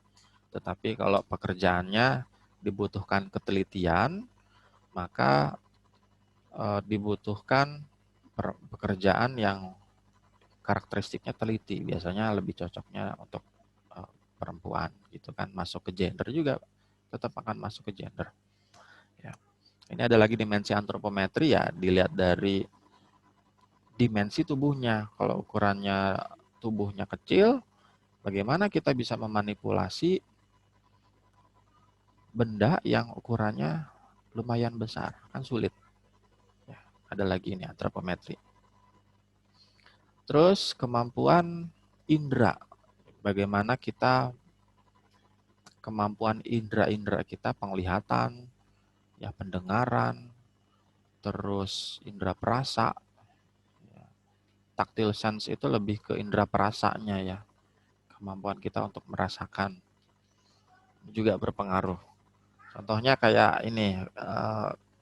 Tetapi kalau pekerjaannya dibutuhkan ketelitian, maka dibutuhkan pekerjaan yang karakteristiknya teliti. Biasanya lebih cocoknya untuk perempuan gitu kan. Masuk ke gender juga tetap akan masuk ke gender. Ya. Ini ada lagi dimensi antropometri ya, dilihat dari dimensi tubuhnya. Kalau ukurannya tubuhnya kecil, bagaimana kita bisa memanipulasi benda yang ukurannya lumayan besar? Kan sulit. Ya, ada lagi ini antropometri. Terus kemampuan indera. Bagaimana kita kemampuan indera-indera kita, penglihatan, ya pendengaran, terus indera perasa. Ya. Tactile sense itu lebih ke indera perasanya ya. Kemampuan kita untuk merasakan juga berpengaruh. Contohnya kayak ini,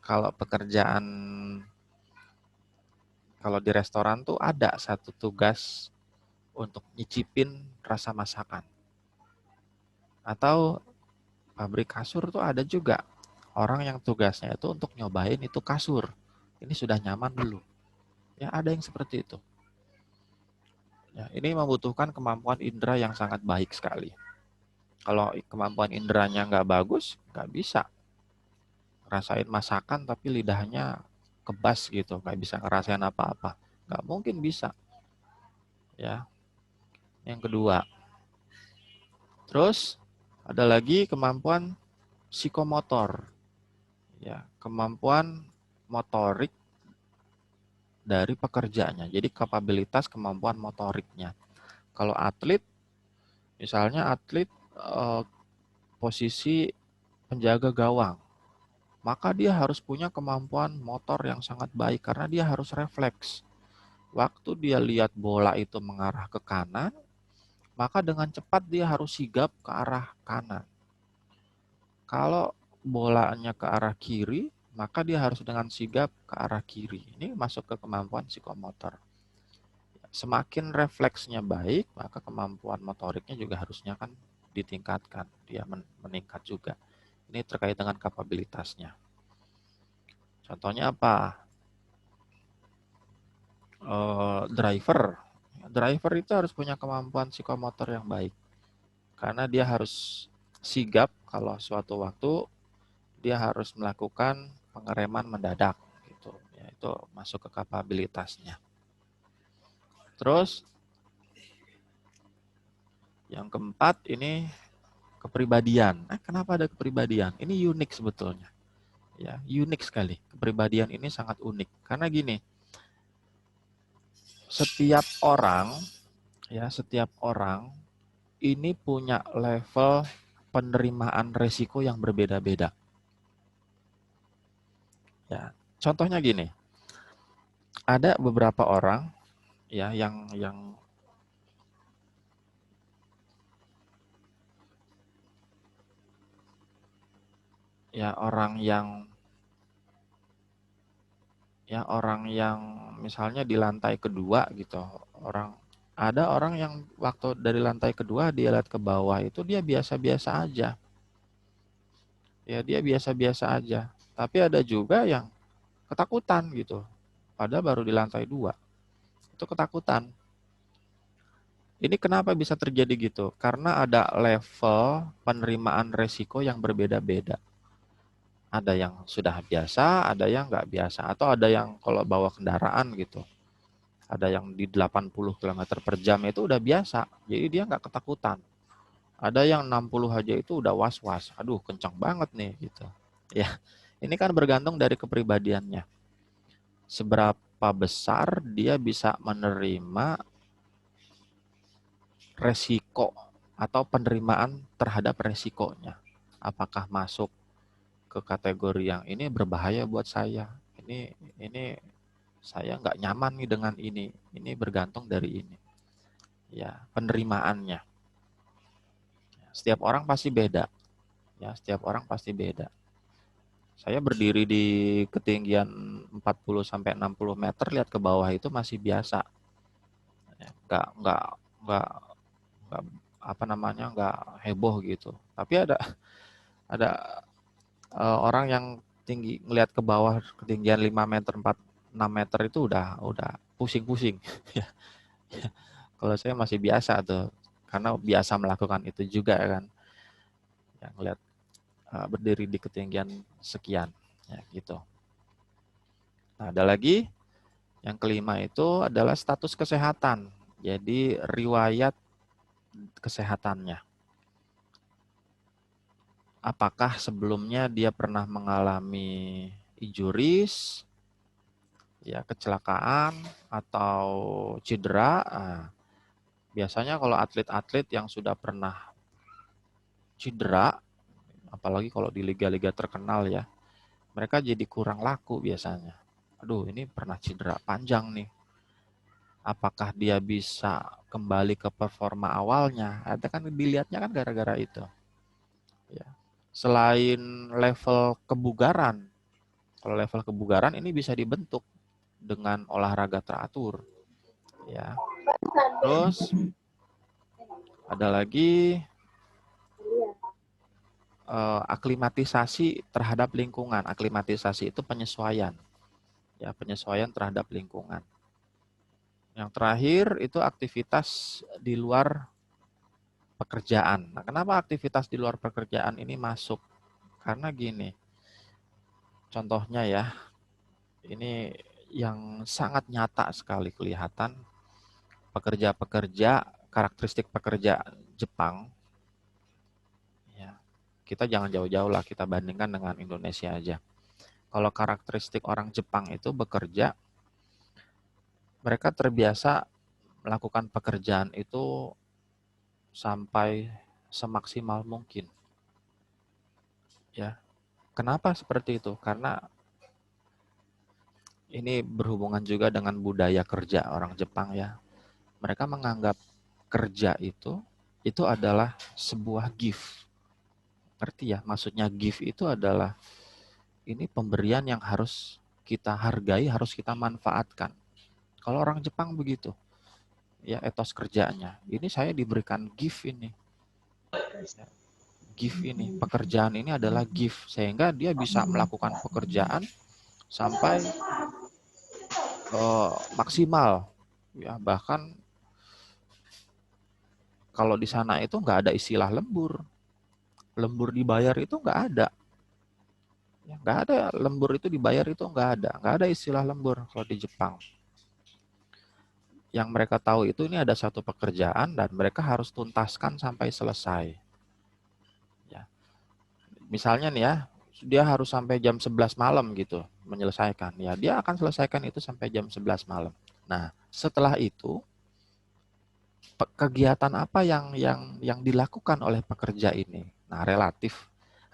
kalau pekerjaan, kalau di restoran tuh ada satu tugas untuk nyicipin rasa masakan. Atau pabrik kasur tuh ada juga orang yang tugasnya itu untuk nyobain itu kasur. Ini sudah nyaman belum? Ya ada yang seperti itu. Ya, ini membutuhkan kemampuan indera yang sangat baik sekali. Kalau kemampuan inderanya nggak bagus, nggak bisa ngerasain masakan tapi lidahnya kebas gitu, nggak bisa ngerasain apa-apa. Nggak mungkin bisa. Ya, yang kedua. Terus ada lagi kemampuan psikomotor. Ya, kemampuan motorik dari pekerjaannya. Jadi kapabilitas kemampuan motoriknya. Kalau atlet, misalnya atlet posisi penjaga gawang, maka dia harus punya kemampuan motor yang sangat baik karena dia harus refleks. Waktu dia lihat bola itu mengarah ke kanan, maka dengan cepat dia harus sigap ke arah kanan. Kalau bolanya ke arah kiri, maka dia harus dengan sigap ke arah kiri. Ini masuk ke kemampuan psikomotor. Semakin refleksnya baik, maka kemampuan motoriknya juga harusnya kan ditingkatkan. Dia meningkat juga. Ini terkait dengan kapabilitasnya. Contohnya apa? Driver. Driver itu harus punya kemampuan psikomotor yang baik. Karena dia harus sigap kalau suatu waktu dia harus melakukan pengereman mendadak gitu. Ya, itu masuk ke kapabilitasnya. Terus yang keempat ini kepribadian. Kenapa ada kepribadian? Ini unik sebetulnya. Ya, unik sekali. Kepribadian ini sangat unik. Karena gini, setiap orang setiap orang ini punya level penerimaan resiko yang berbeda-beda. Ya, contohnya gini, ada beberapa orang ya yang ya orang yang misalnya di lantai kedua gitu, ada orang yang waktu dari lantai kedua dia lihat ke bawah itu dia biasa-biasa aja. Ya dia biasa-biasa aja. Tapi ada juga yang ketakutan gitu. Padahal baru di lantai 2. Itu ketakutan. Ini kenapa bisa terjadi gitu? Karena ada level penerimaan resiko yang berbeda-beda. Ada yang sudah biasa, ada yang nggak biasa. Atau ada yang kalau bawa kendaraan gitu. Ada yang di 80 km per jam itu udah biasa. Jadi dia nggak ketakutan. Ada yang 60 aja itu udah was-was. Aduh kencang banget nih gitu. Ya, ini kan bergantung dari kepribadiannya. Seberapa besar dia bisa menerima resiko atau penerimaan terhadap resikonya. Apakah masuk ke kategori yang ini berbahaya buat saya? Ini saya nggak nyaman nih dengan ini. Ini bergantung dari ini. Ya, penerimaannya. Setiap orang pasti beda. Ya, setiap orang pasti beda. Saya berdiri di ketinggian 40 sampai 60 meter lihat ke bawah itu masih biasa. Ya, nggak apa namanya nggak heboh gitu. Tapi ada orang yang tinggi ngelihat ke bawah ketinggian 5 meter 6 meter itu udah pusing-pusing. Kalau saya masih biasa tuh karena biasa melakukan itu juga kan. Ya, ngelihat berdiri di ketinggian sekian ya gitu. Nah, ada lagi yang kelima itu adalah status kesehatan. Jadi riwayat kesehatannya. Apakah sebelumnya dia pernah mengalami injuries, ya kecelakaan atau cedera? Nah, biasanya kalau atlet-atlet yang sudah pernah cedera, apalagi kalau di liga-liga terkenal ya, mereka jadi kurang laku biasanya. Aduh, ini pernah cedera panjang nih. Apakah dia bisa kembali ke performa awalnya? Ada kan dilihatnya kan gara-gara itu. Ya. Selain level kebugaran, kalau level kebugaran ini bisa dibentuk dengan olahraga teratur. Ya. Terus ada lagi aklimatisasi terhadap lingkungan. Aklimatisasi itu penyesuaian. Ya, penyesuaian terhadap lingkungan. Yang terakhir itu aktivitas di luar pekerjaan. Nah, kenapa aktivitas di luar pekerjaan ini masuk? Karena gini, contohnya ya, ini yang sangat nyata sekali kelihatan, pekerja-pekerja, karakteristik pekerja Jepang, ya, kita jangan jauh-jauh lah, kita bandingkan dengan Indonesia aja. Kalau karakteristik orang Jepang itu bekerja, mereka terbiasa melakukan pekerjaan itu sampai semaksimal mungkin. Ya, kenapa seperti itu? Karena ini berhubungan juga dengan budaya kerja orang Jepang ya. Mereka menganggap kerja itu adalah sebuah gift. Ngerti ya? Maksudnya gift itu adalah ini pemberian yang harus kita hargai, harus kita manfaatkan. Kalau orang Jepang begitu, ya etos kerjanya. Ini saya diberikan gift ini. Gift ini, pekerjaan ini adalah gift. Sehingga dia bisa melakukan pekerjaan sampai maksimal. Ya, bahkan kalau di sana itu nggak ada istilah lembur. Lembur dibayar itu nggak ada. Ya, nggak ada lembur itu dibayar itu nggak ada istilah lembur kalau di Jepang. Yang mereka tahu itu ini ada satu pekerjaan dan mereka harus tuntaskan sampai selesai. Ya. Misalnya nih ya, dia harus sampai jam 11 malam gitu menyelesaikan. Ya, dia akan selesaikan itu sampai jam 11 malam. Nah, setelah itu kegiatan apa yang dilakukan oleh pekerja ini? Nah,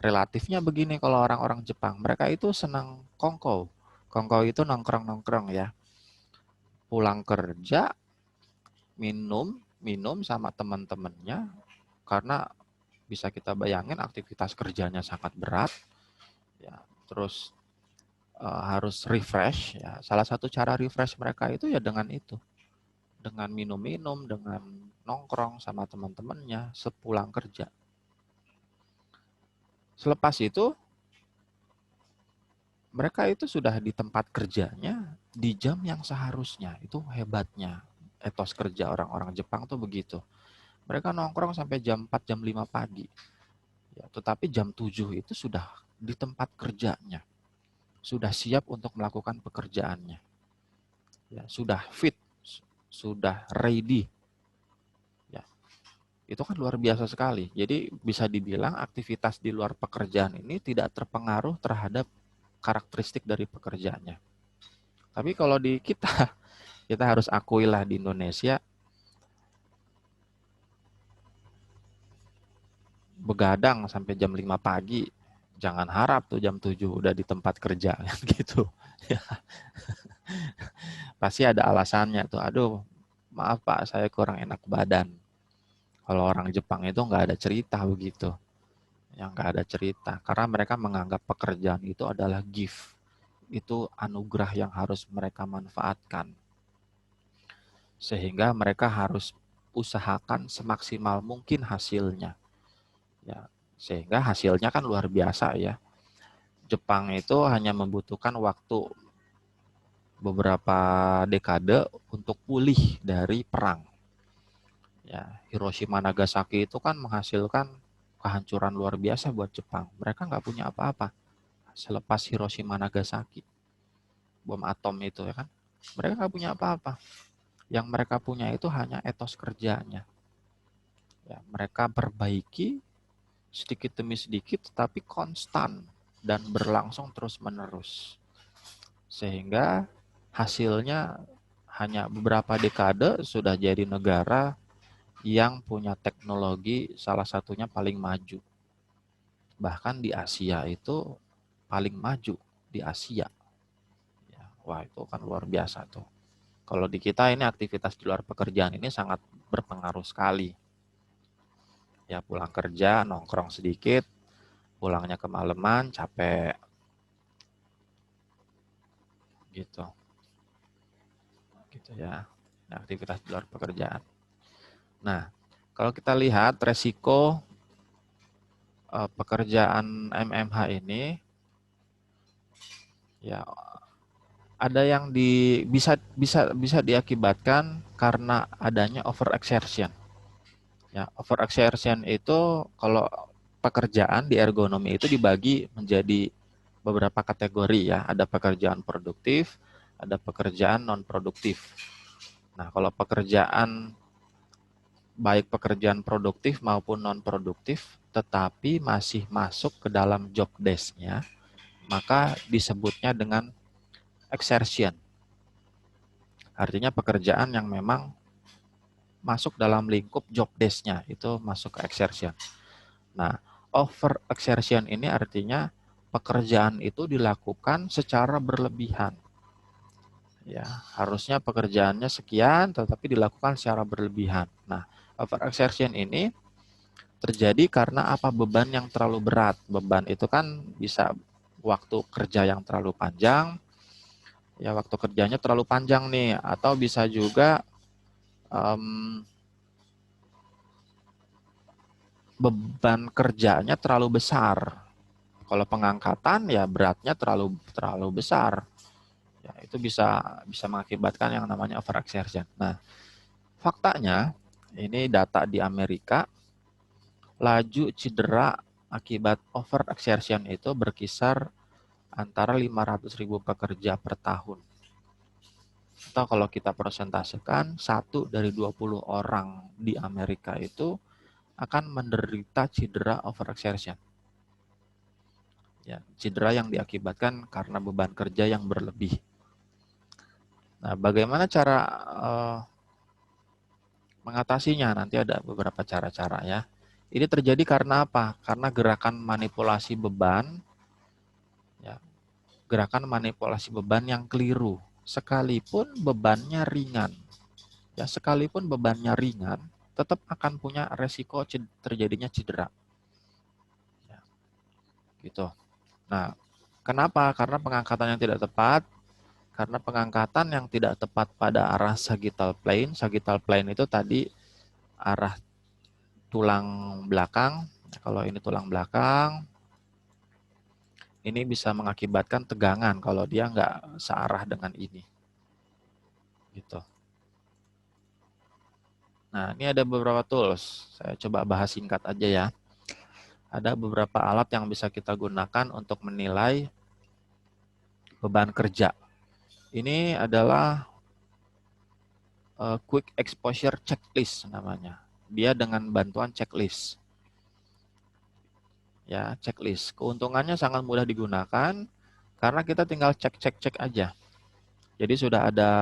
relatifnya begini kalau orang-orang Jepang, mereka itu senang kongko. Kongko itu nongkrong-nongkrong ya. Pulang kerja, minum sama teman-temannya karena bisa kita bayangin aktivitas kerjanya sangat berat ya. Terus harus refresh ya. Salah satu cara refresh mereka itu ya dengan itu. Dengan minum-minum, dengan nongkrong sama teman-temannya sepulang kerja. Selepas itu, mereka itu sudah di tempat kerjanya di jam yang seharusnya. Itu hebatnya etos kerja orang-orang Jepang tuh begitu. Mereka nongkrong sampai jam 4, jam 5 pagi. Ya, tetapi jam 7 itu sudah di tempat kerjanya. Sudah siap untuk melakukan pekerjaannya. Ya, sudah fit, sudah ready. Ya, itu kan luar biasa sekali. Jadi bisa dibilang aktivitas di luar pekerjaan ini tidak terpengaruh terhadap karakteristik dari pekerjaannya. Tapi kalau di kita, kita harus akuilah di Indonesia, begadang sampai jam 5 pagi, jangan harap tuh jam 7 udah di tempat kerja gitu. Ya, pasti ada alasannya tuh. Aduh, maaf Pak, saya kurang enak badan. Kalau orang Jepang itu nggak ada cerita begitu. Yang nggak ada cerita. Karena mereka menganggap pekerjaan itu adalah gift. Itu anugerah yang harus mereka manfaatkan. Sehingga mereka harus usahakan semaksimal mungkin hasilnya. Ya, sehingga hasilnya kan luar biasa ya. Jepang itu hanya membutuhkan waktu beberapa dekade untuk pulih dari perang. Ya, Hiroshima Nagasaki itu kan menghasilkan kehancuran luar biasa buat Jepang. Mereka nggak punya apa-apa selepas Hiroshima Nagasaki, bom atom itu ya kan. Mereka nggak punya apa-apa. Yang mereka punya itu hanya etos kerjanya. Ya, mereka perbaiki sedikit demi sedikit, tetapi konstan dan berlangsung terus-menerus. Sehingga hasilnya hanya beberapa dekade sudah jadi negara yang punya teknologi salah satunya paling maju. Bahkan di Asia itu paling maju di Asia. Ya, wah itu kan luar biasa tuh. Kalau di kita ini aktivitas di luar pekerjaan ini sangat berpengaruh sekali. Ya pulang kerja, nongkrong sedikit, pulangnya kemalaman, capek. Gitu. Gitu ya. Nah, aktivitas di luar pekerjaan. Nah, kalau kita lihat resiko pekerjaan MMH ini, ya ada yang bisa diakibatkan karena adanya overexertion. Ya, overexertion itu kalau pekerjaan di ergonomi itu dibagi menjadi beberapa kategori ya. Ada pekerjaan produktif, ada pekerjaan non produktif. Nah, kalau pekerjaan baik pekerjaan produktif maupun non produktif tetapi masih masuk ke dalam job desk-nya, maka disebutnya dengan exertion. Artinya pekerjaan yang memang masuk dalam lingkup job desk-nya, itu masuk ke exertion. Nah, over exertion ini artinya pekerjaan itu dilakukan secara berlebihan. Ya, harusnya pekerjaannya sekian tetapi dilakukan secara berlebihan. Nah, over exertion ini terjadi karena apa? Beban yang terlalu berat. Beban itu kan bisa waktu kerja yang terlalu panjang, ya waktu kerjanya terlalu panjang nih, atau bisa juga beban kerjanya terlalu besar. Kalau pengangkatan ya beratnya terlalu besar. Ya, itu bisa mengakibatkan yang namanya overexertion. Nah, faktanya ini data di Amerika, laju cedera akibat overexertion itu berkisar antara 500.000 pekerja per tahun. Atau kalau kita persentasekan, 1 dari 20 orang di Amerika itu akan menderita cedera overexertion. Ya, cedera yang diakibatkan karena beban kerja yang berlebih. Nah, bagaimana cara mengatasinya? Nanti ada beberapa cara-cara ya. Ini terjadi karena apa? Karena gerakan manipulasi beban, ya, gerakan manipulasi beban yang keliru. Sekalipun bebannya ringan, ya sekalipun bebannya ringan, tetap akan punya resiko terjadinya cedera. Ya, gitu. Nah, kenapa? Karena pengangkatan yang tidak tepat. Karena pengangkatan yang tidak tepat pada arah sagittal plane. Sagittal plane itu tadi arah tulang belakang. Kalau ini tulang belakang, ini bisa mengakibatkan tegangan kalau dia nggak searah dengan ini. Gitu. Nah, ini ada beberapa tools. Saya coba bahas singkat aja ya. Ada beberapa alat yang bisa kita gunakan untuk menilai beban kerja. Ini adalah Quick Exposure Checklist namanya. Dia dengan bantuan checklist. Ya, checklist. Keuntungannya sangat mudah digunakan karena kita tinggal cek aja. Jadi sudah ada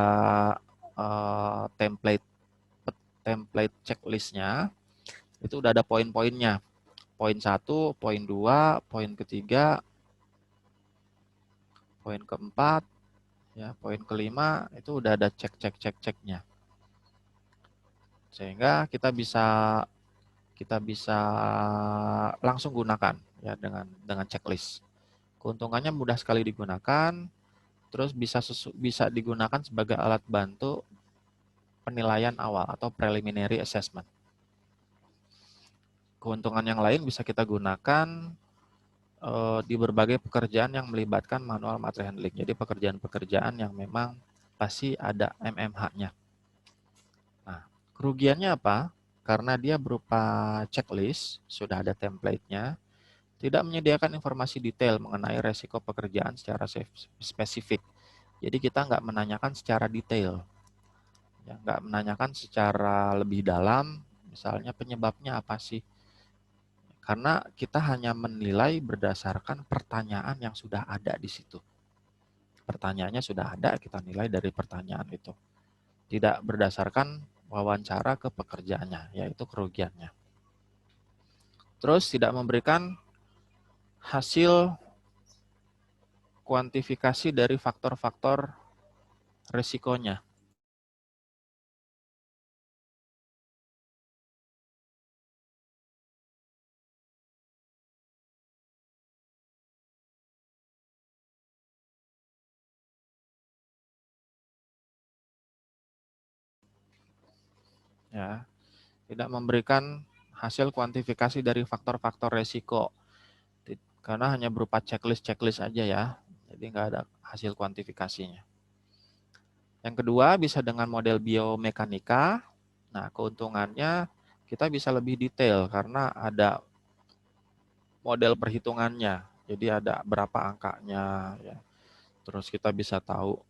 template checklistnya. Itu udah ada poin-poinnya. Poin 1, poin 2, poin ketiga, poin keempat, ya, poin kelima itu udah ada ceknya. Sehingga kita bisa langsung gunakan ya dengan checklist. Keuntungannya mudah sekali digunakan, terus bisa digunakan sebagai alat bantu penilaian awal atau preliminary assessment. Keuntungan yang lain bisa kita gunakan di berbagai pekerjaan yang melibatkan manual material handling. Jadi pekerjaan-pekerjaan yang memang pasti ada MMH-nya. Nah, kerugiannya apa? Karena dia berupa checklist, sudah ada template-nya, tidak menyediakan informasi detail mengenai resiko pekerjaan secara spesifik. Jadi kita nggak menanyakan secara detail, ya, nggak menanyakan secara lebih dalam, misalnya penyebabnya apa sih? Karena kita hanya menilai berdasarkan pertanyaan yang sudah ada di situ. Pertanyaannya sudah ada, kita nilai dari pertanyaan itu. Tidak berdasarkan wawancara ke pekerjaannya, yaitu kerugiannya. Terus tidak memberikan hasil kuantifikasi dari faktor-faktor risikonya. Ya, tidak memberikan hasil kuantifikasi dari faktor-faktor risiko. Karena hanya berupa checklist aja ya. Jadi nggak ada hasil kuantifikasinya. Yang kedua bisa dengan model biomekanika. Nah, keuntungannya kita bisa lebih detail karena ada model perhitungannya. Jadi ada berapa angkanya, ya. Terus kita bisa tahu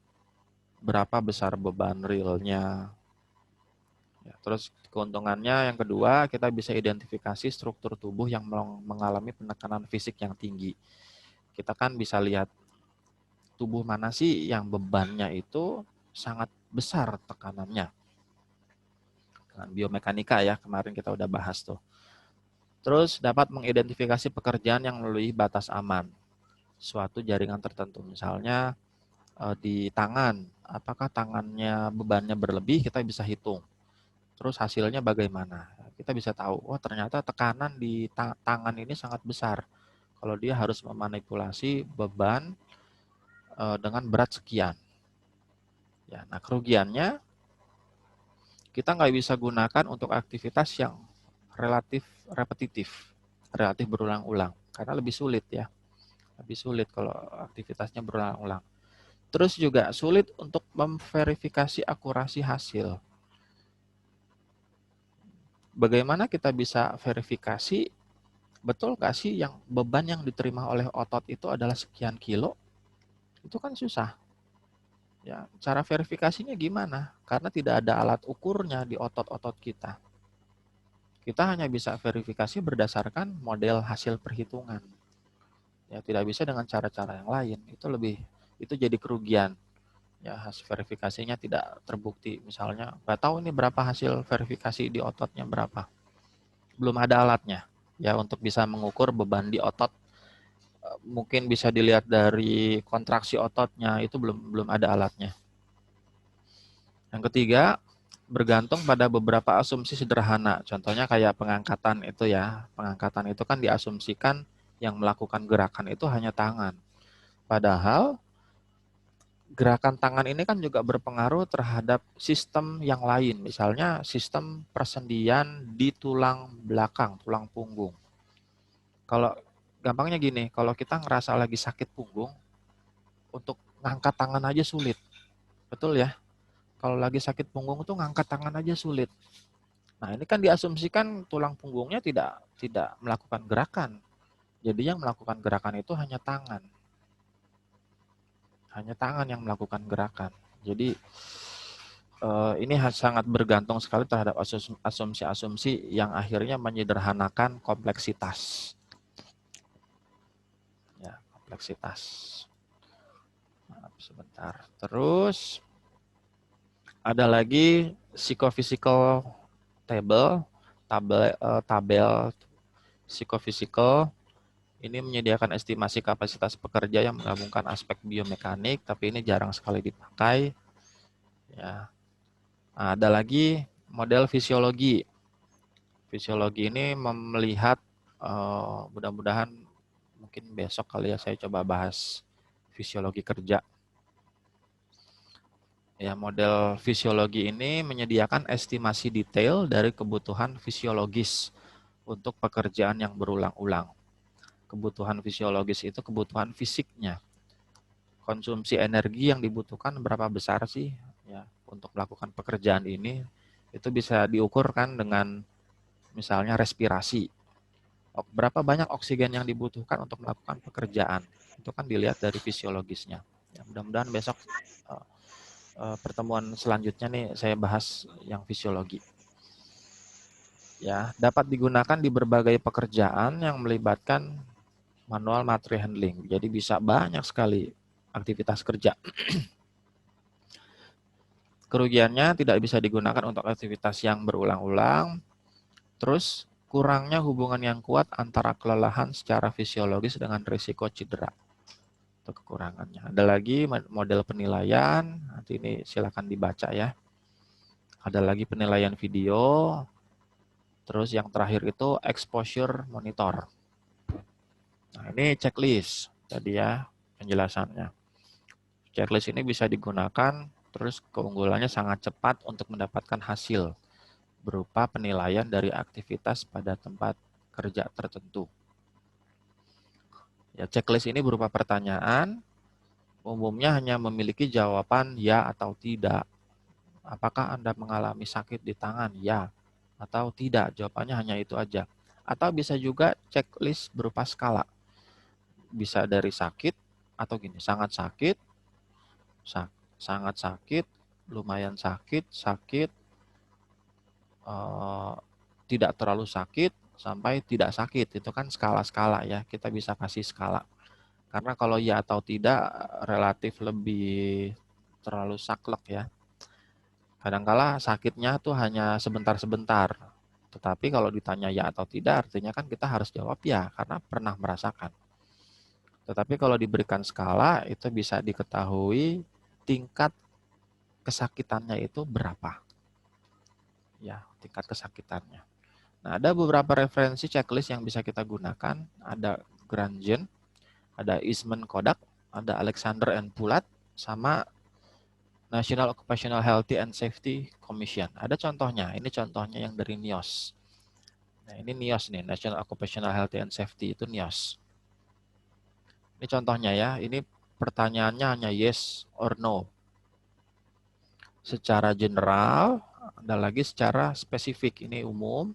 berapa besar beban realnya. Ya, terus keuntungannya yang kedua, kita bisa identifikasi struktur tubuh yang mengalami penekanan fisik yang tinggi. Kita kan bisa lihat tubuh mana sih yang bebannya itu sangat besar tekanannya. Dengan biomekanika ya, kemarin kita udah bahas tuh. Terus dapat mengidentifikasi pekerjaan yang melalui batas aman, suatu jaringan tertentu. Misalnya di tangan, apakah tangannya bebannya berlebih, kita bisa hitung. Terus hasilnya bagaimana? Kita bisa tahu, oh ternyata tekanan di tangan ini sangat besar. Kalau dia harus memanipulasi beban dengan berat sekian. Ya, nah kerugiannya kita nggak bisa gunakan untuk aktivitas yang relatif repetitif, relatif berulang-ulang, karena lebih sulit ya. Lebih sulit kalau aktivitasnya berulang-ulang. Terus juga sulit untuk memverifikasi akurasi hasil. Bagaimana kita bisa verifikasi betul nggak sih yang beban yang diterima oleh otot itu adalah sekian kilo? Itu kan susah. Ya, cara verifikasinya gimana? Karena tidak ada alat ukurnya di otot-otot kita. Kita hanya bisa verifikasi berdasarkan model hasil perhitungan. Ya, tidak bisa dengan cara-cara yang lain. Itu jadi kerugian. Ya, hasil verifikasinya tidak terbukti. Misalnya, nggak tahu ini berapa hasil verifikasi di ototnya berapa. Belum ada alatnya. Ya, untuk bisa mengukur beban di otot, mungkin bisa dilihat dari kontraksi ototnya, itu belum ada alatnya. Yang ketiga, bergantung pada beberapa asumsi sederhana. Contohnya kayak pengangkatan itu ya. Pengangkatan itu kan diasumsikan yang melakukan gerakan itu hanya tangan. Padahal gerakan tangan ini kan juga berpengaruh terhadap sistem yang lain. Misalnya sistem persendian di tulang belakang, tulang punggung. Kalau gampangnya gini, kalau kita ngerasa lagi sakit punggung, untuk ngangkat tangan aja sulit. Betul ya? Kalau lagi sakit punggung tuh ngangkat tangan aja sulit. Nah, ini kan diasumsikan tulang punggungnya tidak melakukan gerakan. Jadi yang melakukan gerakan itu hanya tangan. Hanya tangan yang melakukan gerakan. Jadi ini sangat bergantung sekali terhadap asumsi-asumsi yang akhirnya menyederhanakan kompleksitas. Ya, kompleksitas. Maaf, sebentar. Terus ada lagi psychophysical tabel psychophysical. Ini menyediakan estimasi kapasitas pekerja yang menggabungkan aspek biomekanik, tapi ini jarang sekali dipakai. Ya. Nah, ada lagi model fisiologi. Fisiologi ini melihat, mudah-mudahan mungkin besok kali ya saya coba bahas fisiologi kerja. Ya, model fisiologi ini menyediakan estimasi detail dari kebutuhan fisiologis untuk pekerjaan yang berulang-ulang. Kebutuhan fisiologis itu kebutuhan fisiknya. Konsumsi energi yang dibutuhkan berapa besar sih ya untuk melakukan pekerjaan ini, itu bisa diukurkan dengan misalnya respirasi. Berapa banyak oksigen yang dibutuhkan untuk melakukan pekerjaan, itu kan dilihat dari fisiologisnya. Ya, mudah-mudahan besok pertemuan selanjutnya nih saya bahas yang fisiologi. Ya, dapat digunakan di berbagai pekerjaan yang melibatkan manual material handling. Jadi bisa banyak sekali aktivitas kerja. Kerugiannya tidak bisa digunakan untuk aktivitas yang berulang-ulang. Terus kurangnya hubungan yang kuat antara kelelahan secara fisiologis dengan risiko cedera. Itu kekurangannya. Ada lagi model penilaian, nanti ini silakan dibaca ya. Ada lagi penilaian video. Terus yang terakhir itu exposure monitor. Nah, ini checklist tadi ya penjelasannya. Checklist ini bisa digunakan, terus keunggulannya sangat cepat untuk mendapatkan hasil berupa penilaian dari aktivitas pada tempat kerja tertentu. Ya, checklist ini berupa pertanyaan Umumnya hanya memiliki jawaban ya atau tidak. Apakah Anda mengalami sakit di tangan? Ya atau tidak. Jawabannya hanya itu aja. Atau bisa juga checklist berupa skala. Bisa dari sakit atau gini, sangat sakit, sangat sakit, lumayan sakit, sakit, tidak terlalu sakit, sampai tidak sakit. Itu kan skala-skala ya. Kita bisa kasih skala. Karena kalau ya atau tidak relatif lebih terlalu saklek ya. Kadangkala sakitnya tuh hanya sebentar-sebentar. Tetapi kalau ditanya ya atau tidak, artinya kan kita harus jawab ya, karena pernah merasakan. Tetapi kalau diberikan skala, itu bisa diketahui tingkat kesakitannya itu berapa. Ya, tingkat kesakitannya. Nah, ada beberapa referensi checklist yang bisa kita gunakan. Ada Grangen, ada Eastman Kodak, ada Alexander and Pulat, sama National Occupational Health and Safety Commission. Ada contohnya, ini contohnya yang dari NIOSH. Nah, ini NIOSH nih, National Occupational Health and Safety, itu NIOSH. Ini contohnya ya, ini pertanyaannya hanya yes or no. Secara general, ada lagi secara spesifik, ini umum,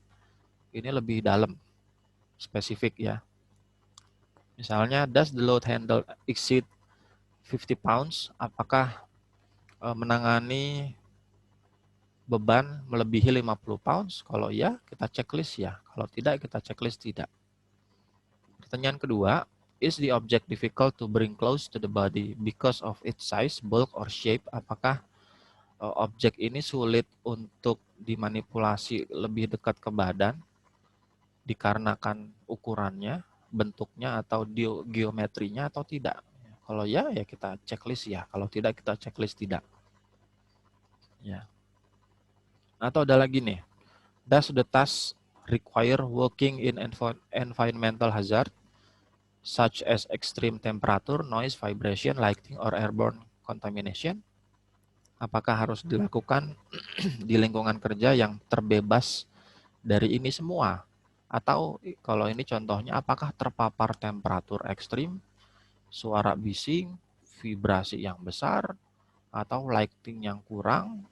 ini lebih dalam, spesifik ya. Misalnya, does the load handle exceed 50 pounds? Apakah menangani beban melebihi 50 pounds? Kalau iya, kita checklist ya. Kalau tidak, kita checklist tidak. Pertanyaan kedua, is the object difficult to bring close to the body because of its size, bulk, or shape? Apakah objek ini sulit untuk dimanipulasi lebih dekat ke badan dikarenakan ukurannya, bentuknya, atau geometrinya atau tidak? Kalau ya, ya kita checklist ya. Kalau tidak, kita checklist tidak. Ya. Atau ada lagi nih, does the task require working in environmental hazard such as extreme temperature, noise, vibration, lighting, or airborne contamination? Apakah harus dilakukan di lingkungan kerja yang terbebas dari ini semua? Atau kalau ini contohnya, apakah terpapar temperatur ekstrim, suara bising, vibrasi yang besar, atau lighting yang kurang,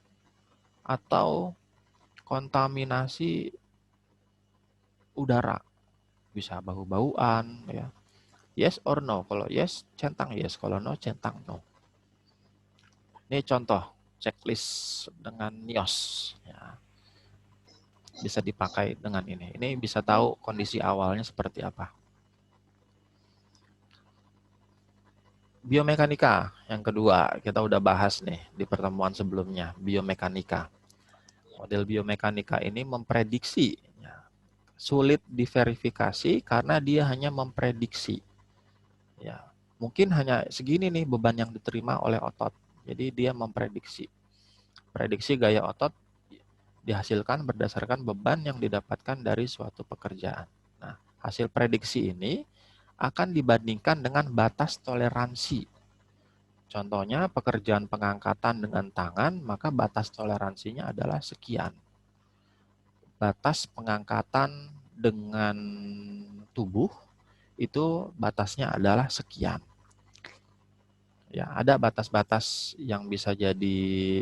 atau kontaminasi udara, bisa bau-bauan ya. Yes or no? Kalau yes, centang yes. Kalau no, centang no. Ini contoh checklist dengan NIOSH. Ya, bisa dipakai dengan ini. Ini bisa tahu kondisi awalnya seperti apa. Biomekanika yang kedua, kita udah bahas nih di pertemuan sebelumnya. Biomekanika. Model biomekanika ini memprediksi. Ya, sulit diverifikasi karena dia hanya memprediksi. Ya, mungkin hanya segini nih beban yang diterima oleh otot. Jadi dia memprediksi. Prediksi gaya otot dihasilkan berdasarkan beban yang didapatkan dari suatu pekerjaan. Nah, hasil prediksi ini akan dibandingkan dengan batas toleransi. Contohnya pekerjaan pengangkatan dengan tangan, maka batas toleransinya adalah sekian. Batas pengangkatan dengan tubuh itu batasnya adalah sekian. Ya, ada batas-batas yang bisa jadi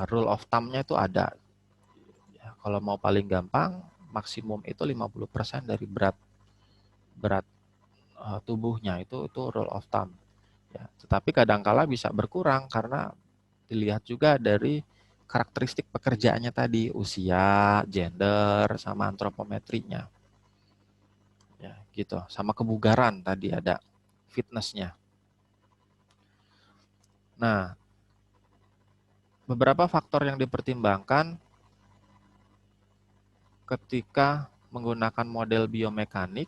rule of thumb-nya itu ada. Ya, kalau mau paling gampang, maksimum itu 50% dari berat tubuhnya, itu rule of thumb. Ya, tetapi kadangkala bisa berkurang karena dilihat juga dari karakteristik pekerjaannya tadi, usia, gender, sama antropometrinya. Ya, gitu. Sama kebugaran tadi ada fitnessnya. Nah, beberapa faktor yang dipertimbangkan ketika menggunakan model biomekanik.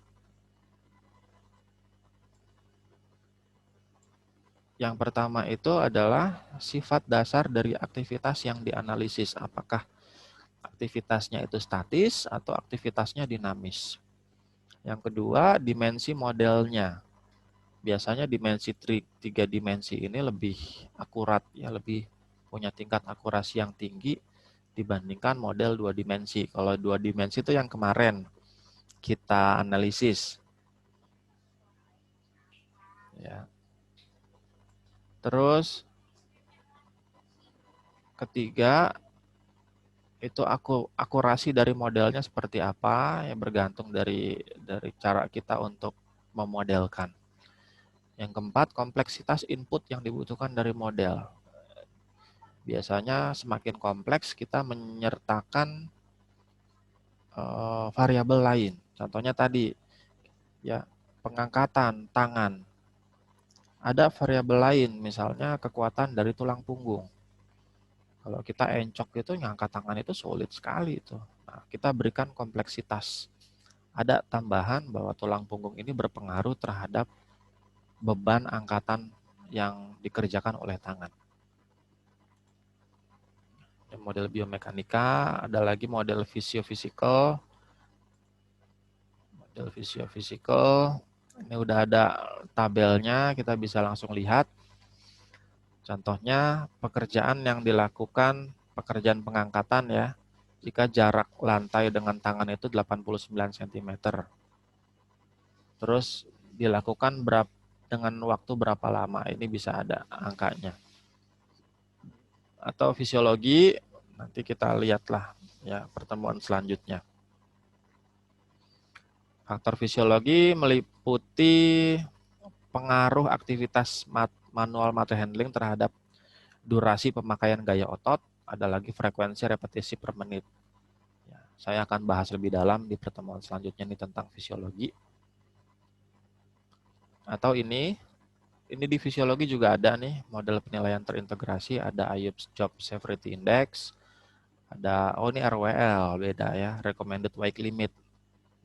Yang pertama itu adalah sifat dasar dari aktivitas yang dianalisis. Apakah aktivitasnya itu statis atau aktivitasnya dinamis. Yang kedua, dimensi modelnya. Biasanya dimensi 3 dimensi ini lebih akurat, ya, lebih punya tingkat akurasi yang tinggi dibandingkan model 2 dimensi. Kalau 2 dimensi itu yang kemarin kita analisis. Ya. Terus ketiga, itu akurasi dari modelnya seperti apa, ya bergantung dari cara kita untuk memodelkan. Yang keempat, kompleksitas input yang dibutuhkan dari model. Biasanya semakin kompleks kita menyertakan variabel lain. Contohnya tadi, ya pengangkatan tangan. Ada variabel lain, misalnya kekuatan dari tulang punggung. Kalau kita encok itu, ngangkat tangan itu sulit sekali itu. Nah, kita berikan kompleksitas. Ada tambahan bahwa tulang punggung ini berpengaruh terhadap beban angkatan yang dikerjakan oleh tangan. Model biomekanika, ada lagi model fisiofisikal. Model fisiofisikal, ini udah ada tabelnya, kita bisa langsung lihat. Contohnya pekerjaan yang dilakukan, pekerjaan pengangkatan ya, jika jarak lantai dengan tangan itu 89 cm. Terus dilakukan dengan waktu berapa lama, ini bisa ada angkanya. Atau fisiologi, nanti kita lihatlah ya pertemuan selanjutnya. Faktor fisiologi meliputi pengaruh aktivitas manual material handling terhadap durasi pemakaian gaya otot, ada lagi frekuensi repetisi per menit. Ya, saya akan bahas lebih dalam di pertemuan selanjutnya nih tentang fisiologi. Atau ini di fisiologi juga ada nih model penilaian terintegrasi, ada IUPS Job Severity Index, ada ini RWL, beda ya, Recommended Wake Limit,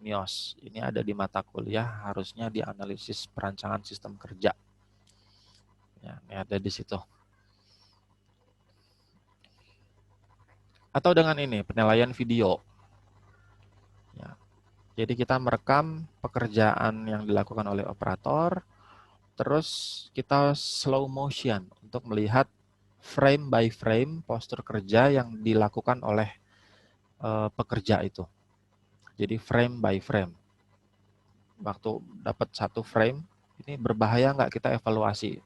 NIOS. Ini ada di mata kuliah, harusnya di analisis perancangan sistem kerja. Ya, ini ada di situ. Atau dengan ini, penilaian video. Ya. Jadi kita merekam pekerjaan yang dilakukan oleh operator, terus kita slow motion untuk melihat frame by frame postur kerja yang dilakukan oleh pekerja itu. Jadi frame by frame. Waktu dapat satu frame, ini berbahaya nggak, kita evaluasi.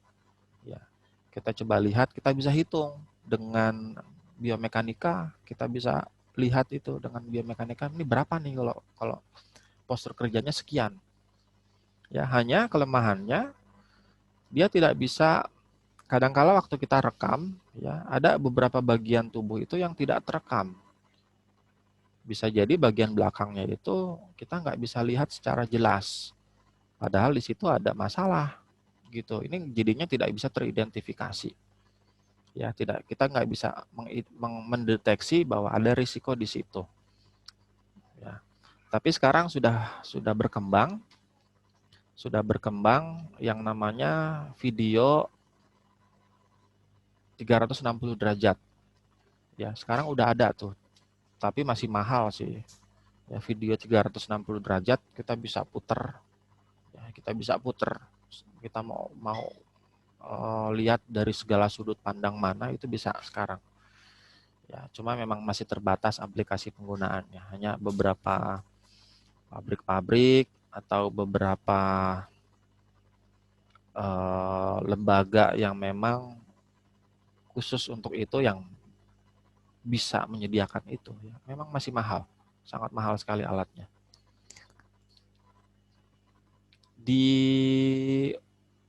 Ya, kita coba lihat, kita bisa hitung dengan biomekanika, kita bisa lihat itu dengan biomekanika ini berapa nih kalau postur kerjanya sekian. Ya, hanya kelemahannya dia tidak bisa, kadangkala waktu kita rekam ya, ada beberapa bagian tubuh itu yang tidak terekam. Bisa jadi bagian belakangnya itu kita nggak bisa lihat secara jelas. Padahal di situ ada masalah gitu. Ini jadinya tidak bisa teridentifikasi. Ya, kita nggak bisa mendeteksi bahwa ada risiko di situ. Ya. Tapi sekarang sudah berkembang yang namanya video 360 derajat. Ya, sekarang udah ada tuh. Tapi masih mahal sih. Ya, video 360 derajat kita bisa puter. Ya, kita mau lihat dari segala sudut pandang mana, itu bisa sekarang. Ya, cuma memang masih terbatas aplikasi penggunaannya. Hanya beberapa pabrik-pabrik atau beberapa lembaga yang memang khusus untuk itu yang bisa menyediakan itu. Ya. Memang masih mahal, sangat mahal sekali alatnya. Di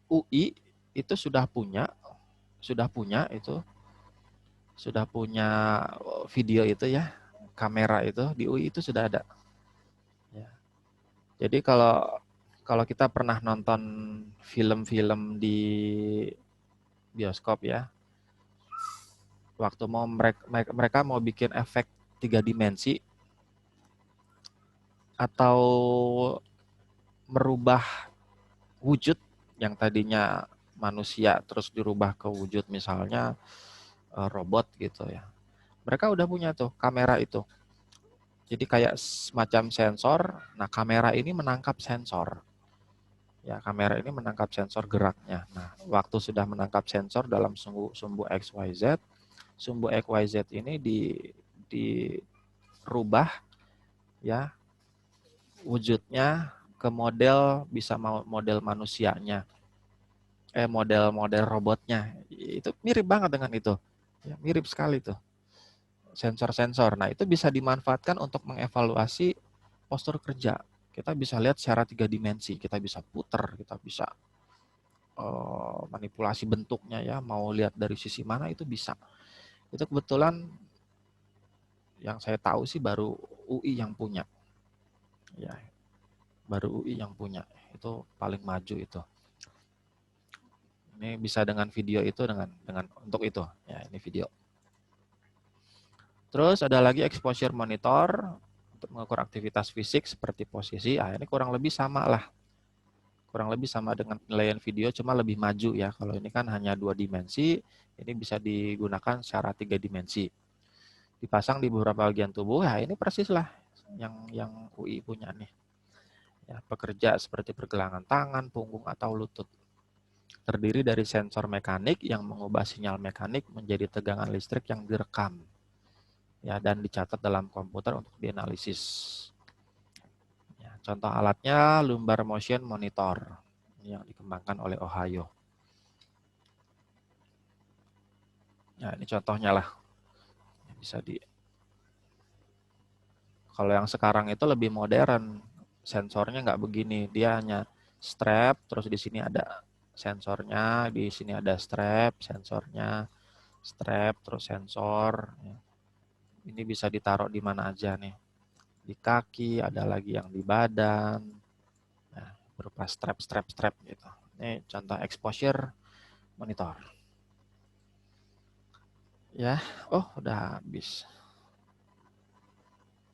UI itu sudah punya video itu ya, kamera itu di UI itu sudah ada. Ya. Jadi kalau kita pernah nonton film-film di bioskop ya, waktu mereka mau bikin efek 3 dimensi atau merubah wujud yang tadinya manusia terus dirubah ke wujud misalnya robot gitu ya. Mereka udah punya tuh kamera itu. Jadi kayak semacam sensor. Nah, kamera ini menangkap sensor. Ya, kamera ini menangkap sensor geraknya. Nah, waktu sudah menangkap sensor dalam sumbu XYZ, sumbu XYZ ini dirubah ya wujudnya ke model, bisa model manusianya. model-model robotnya. Itu mirip banget dengan itu. Ya, mirip sekali tuh. Sensor-sensor. Nah, itu bisa dimanfaatkan untuk mengevaluasi postur kerja. Kita bisa lihat secara 3 dimensi. Kita bisa puter, kita bisa manipulasi bentuknya ya. Mau lihat dari sisi mana itu bisa. Itu kebetulan yang saya tahu sih baru UI yang punya. Ya, baru UI yang punya. Itu paling maju itu. Ini bisa dengan video itu dengan untuk itu. Ya, ini video. Terus ada lagi exposure monitor untuk mengukur aktivitas fisik seperti posisi. Ini kurang lebih sama lah. Kurang lebih sama dengan penilaian video, cuma lebih maju ya. Kalau ini kan hanya 2 dimensi, ini bisa digunakan secara 3 dimensi. Dipasang di beberapa bagian tubuh, ya ini persis lah yang UI punya nih. Ya, pekerja seperti pergelangan tangan, punggung, atau lutut. Terdiri dari sensor mekanik yang mengubah sinyal mekanik menjadi tegangan listrik yang direkam. Ya, dan dicatat dalam komputer untuk dianalisis. Ya, contoh alatnya lumbar motion monitor yang dikembangkan oleh Ohio. Ya, ini contohnya lah. Bisa di. Kalau yang sekarang itu lebih modern, sensornya nggak begini, dia hanya strap, terus di sini ada sensornya, di sini ada strap, sensornya, strap, terus sensor. Ini bisa ditaruh di mana aja nih. Di kaki, ada lagi yang di badan, nah, berupa strap gitu. Ini contoh exposure monitor. Ya, oh udah habis.